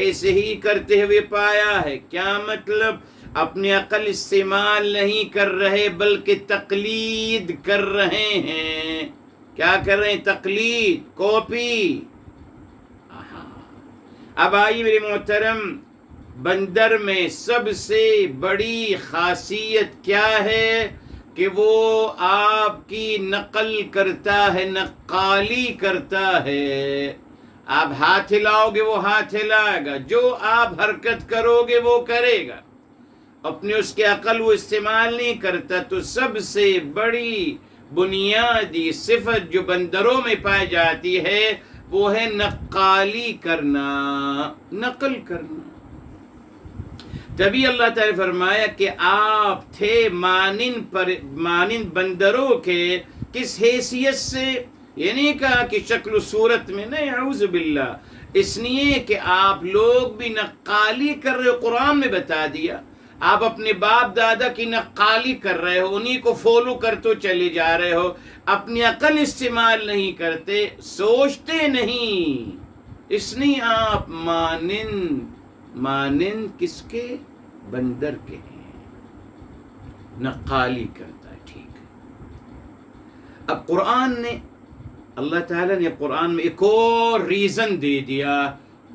ایسے ہی کرتے ہوئے پایا ہے۔ کیا مطلب؟ اپنی عقل استعمال نہیں کر رہے بلکہ تقلید کر رہے ہیں۔ کیا کر رہے ہیں؟ تقلید، کاپی۔ اب آئیے میرے محترم، بندر میں سب سے بڑی خاصیت کیا ہے کہ وہ آپ کی نقل کرتا ہے، نقالی کرتا ہے۔ آپ ہاتھ ہلاؤ گے وہ ہاتھ ہلائے گا، جو آپ حرکت کرو گے وہ کرے گا، اپنی اس کی عقل وہ استعمال نہیں کرتا۔ تو سب سے بڑی بنیادی صفت جو بندروں میں پائی جاتی ہے وہ ہے نقالی کرنا، نقل کرنا۔ تبھی اللہ تعالی فرمایا کہ آپ تھے مانند بندروں کے، کس حیثیت سے؟ یہ نہیں کہا کہ شکل و صورت میں، نہیں، اعوذ باللہ، اس لیے کہ آپ لوگ بھی نقالی کر رہے ہو، قرآن میں بتا دیا۔ آپ اپنے باپ دادا کی نقالی کر رہے ہو، انہی کو فالو کرتے چلے جا رہے ہو، اپنی عقل استعمال نہیں کرتے، سوچتے نہیں، اس لیے آپ مانند کس کے؟ بندر کے ہیں، نقالی کرتا ہے۔ ٹھیک ہے، اب قرآن نے، اللہ تعالیٰ نے قرآن میں ایک اور ریزن دے دیا،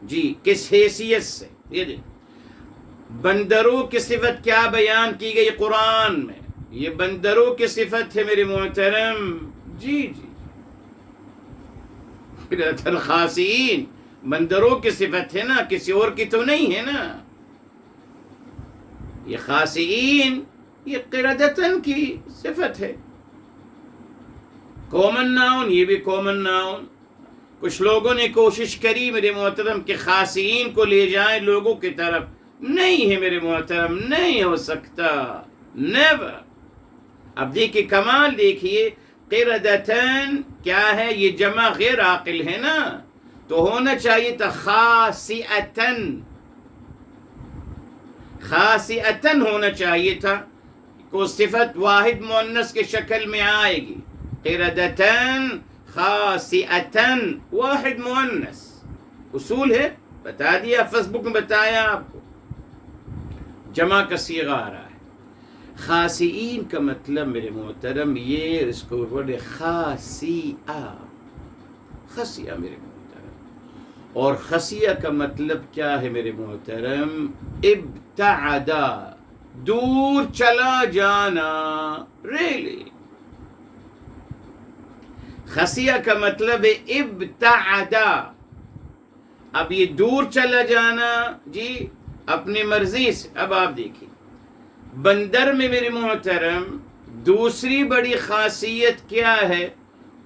جی کس حیثیت سے؟ یہ دیکھ، بندروں کی صفت کیا بیان کی گئی قرآن میں؟ یہ بندروں کی صفت ہے میرے محترم، جی خاصین، بندروں کی صفت ہے نا، کسی اور کی تو نہیں ہے نا۔ یہ خاصین، یہ قردتن کی صفت ہے، کامن ناؤن، یہ بھی کامن ناؤن۔ کچھ لوگوں نے کوشش کری میرے محترم کہ خاصین کو لے جائیں لوگوں کی طرف، نہیں ہے میرے محترم، نہیں ہو سکتا، نیور۔ اب دیکھیے کمال، دیکھیے قردتن کیا ہے؟ یہ جمع غیر عاقل ہے نا، تو ہونا چاہیے تھا خاسئتن، خاسئتن ہونا چاہیے تھا، کو صفت واحد مؤنث کے شکل میں آئے گی، قردتن خاسئتن واحد مؤنث، اصول ہے، بتا دیا، فیس بک میں بتایا آپ کو، جمع کا صیغہ آ رہا ہے۔ خاسئین کا مطلب میرے محترم، یہ اس کو بڑے خاسیہ، خاسیہ میرے محترم، اور خسیہ کا مطلب کیا ہے میرے محترم؟ ابتعدا، دور چلا جانا. ریلی خسیہ کا مطلب ہے ابتعدا. اب یہ دور چلا جانا جی اپنی مرضی سے. اب آپ دیکھیں بندر میں میرے محترم دوسری بڑی خاصیت کیا ہے؟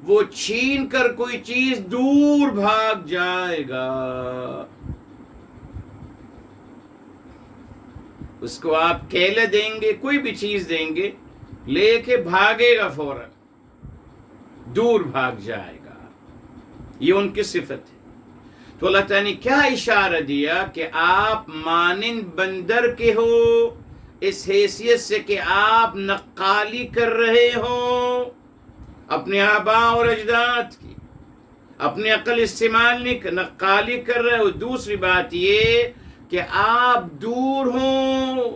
وہ چھین کر کوئی چیز دور بھاگ جائے گا. اس کو آپ کیلے دیں گے، کوئی بھی چیز دیں گے، لے کے بھاگے گا فوراً، دور بھاگ جائے گا. یہ ان کی صفت ہے. تو اللہ تعالیٰ نے کیا اشارہ دیا کہ آپ مانند بندر کے ہو، اس حیثیت سے کہ آپ نقالی کر رہے ہو اپنے آباء اور اجداد کی، اپنی عقل استعمال نہیں، نقالی کر رہے ہو. دوسری بات یہ کہ آپ دور ہوں.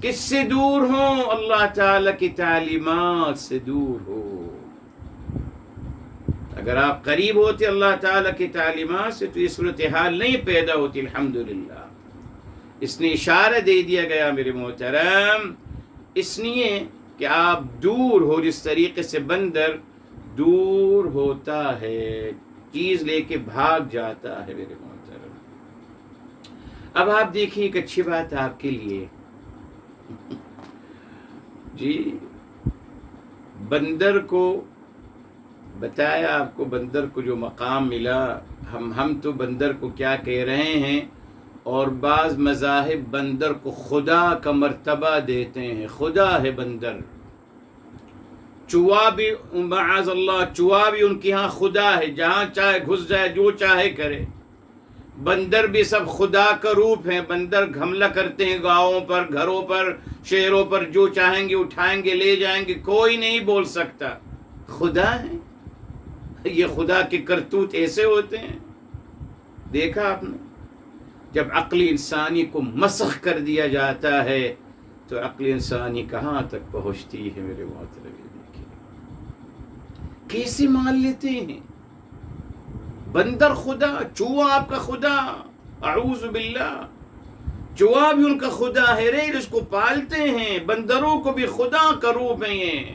کس سے دور ہوں؟ اللہ تعالیٰ کی تعلیمات سے دور ہو. اگر آپ قریب ہوتے اللہ تعالیٰ کی تعلیمات سے تو یہ صورتحال نہیں پیدا ہوتی. الحمدللہ اس نے اشارہ دے دیا گیا میرے محترم، اس لیے کہ آپ دور ہو، جس طریقے سے بندر دور ہوتا ہے، چیز لے کے بھاگ جاتا ہے میرے محترم. اب آپ دیکھیں ایک اچھی بات آپ کے لیے جی، بندر کو بتایا، آپ کو بندر کو جو مقام ملا. ہم تو بندر کو کیا کہہ رہے ہیں، اور بعض مذاہب بندر کو خدا کا مرتبہ دیتے ہیں. خدا ہے بندر. چوہا بھی معاذ اللہ، چوہا بھی ان کے ہاں خدا ہے، جہاں چاہے گھس جائے، جو چاہے کرے. بندر بھی سب خدا کا روپ ہیں. بندر حملہ کرتے ہیں گاؤں پر، گھروں پر، شہروں پر، جو چاہیں گے اٹھائیں گے، لے جائیں گے، کوئی نہیں بول سکتا. خدا ہے. یہ خدا کے کرتوت ایسے ہوتے ہیں. دیکھا آپ نے جب عقل انسانی کو مسخ کر دیا جاتا ہے تو عقل انسانی کہاں تک پہنچتی ہے میرے محترم. کیسے مان لیتے ہیں بندر خدا، چوہا آپ کا خدا. اعوذ باللہ، چوہا بھی ان کا خدا ہے. ریل اس کو پالتے ہیں. بندروں کو بھی خدا کا روپ ہے. یہ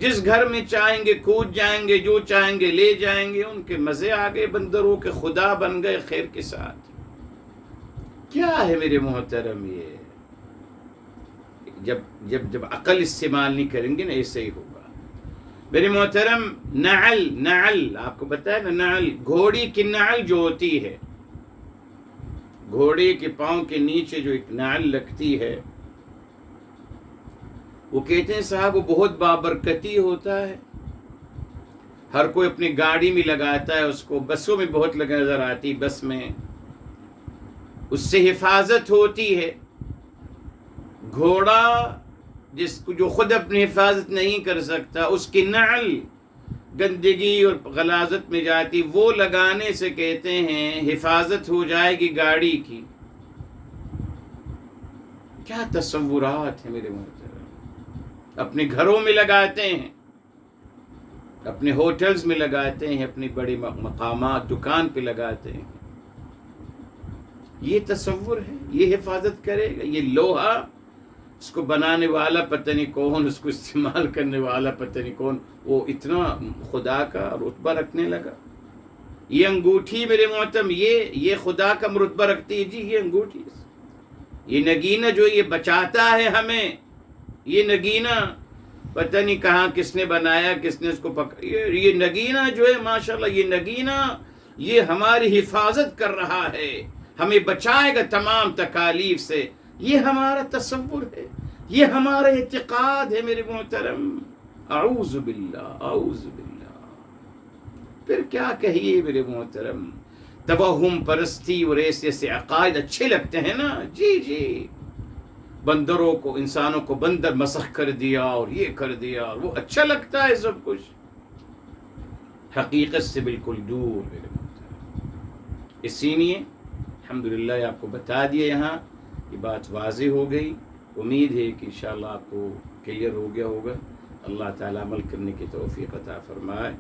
جس گھر میں چاہیں گے کود جائیں گے، جو چاہیں گے لے جائیں گے. ان کے مزے آ گئے، بندروں کے خدا بن گئے خیر کے ساتھ. کیا ہے میرے محترم یہ؟ جب عقل استعمال نہیں کریں گے نا، ایسے ہی ہوگا میرے محترم. نعل آپ کو بتایا نا، نعل گھوڑی کی نعل جو ہوتی ہے، گھوڑے کے پاؤں کے نیچے جو ایک نعل لگتی ہے، وہ کہتے ہیں صاحب وہ بہت بابرکتی ہوتا ہے. ہر کوئی اپنی گاڑی میں لگاتا ہے اس کو. بسوں میں بہت لگا نظر آتی، بس میں اس سے حفاظت ہوتی ہے. گھوڑا جس کو جو خود اپنی حفاظت نہیں کر سکتا، اس کی نعل گندگی اور غلاظت میں جاتی، وہ لگانے سے کہتے ہیں حفاظت ہو جائے گی گاڑی کی. کیا تصورات ہیں میرے محترم. اپنے گھروں میں لگاتے ہیں، اپنے ہوٹلز میں لگاتے ہیں، اپنی بڑی مقامات دکان پہ لگاتے ہیں. یہ تصور ہے، یہ حفاظت کرے گا. یہ لوہا، اس کو بنانے والا پتہ نہیں کون، اس کو استعمال کرنے والا پتہ نہیں کون، وہ اتنا خدا کا رتبہ رکھنے لگا. یہ انگوٹھی میرے محترم، یہ خدا کا مرتبہ رکھتی ہے جی. یہ انگوٹھی، یہ نگینہ جو یہ بچاتا ہے ہمیں، یہ نگینہ پتہ نہیں کہاں کس نے بنایا، کس نے اس کو پکڑا. یہ نگینہ جو ہے ماشاءاللہ، یہ نگینہ یہ ہماری حفاظت کر رہا ہے، ہمیں بچائے گا تمام تکالیف سے. یہ ہمارا تصور ہے، یہ ہمارا اعتقاد ہے میرے محترم. اعوذ باللہ، اعوذ باللہ. پھر کیا کہیے میرے محترم، توہم پرستی اور ایسے عقائد اچھے لگتے ہیں نا جی. بندروں کو، انسانوں کو بندر مسخ کر دیا اور یہ کر دیا، اور وہ اچھا لگتا ہے سب کچھ. حقیقت سے بالکل دور میرے محترم. اسی لیے الحمدللہ آپ کو بتا دیا، یہاں یہ بات واضح ہو گئی. امید ہے کہ انشاءاللہ آپ کو کلیئر ہو گیا ہوگا. اللہ تعالیٰ عمل کرنے کی توفیق عطا فرمائے.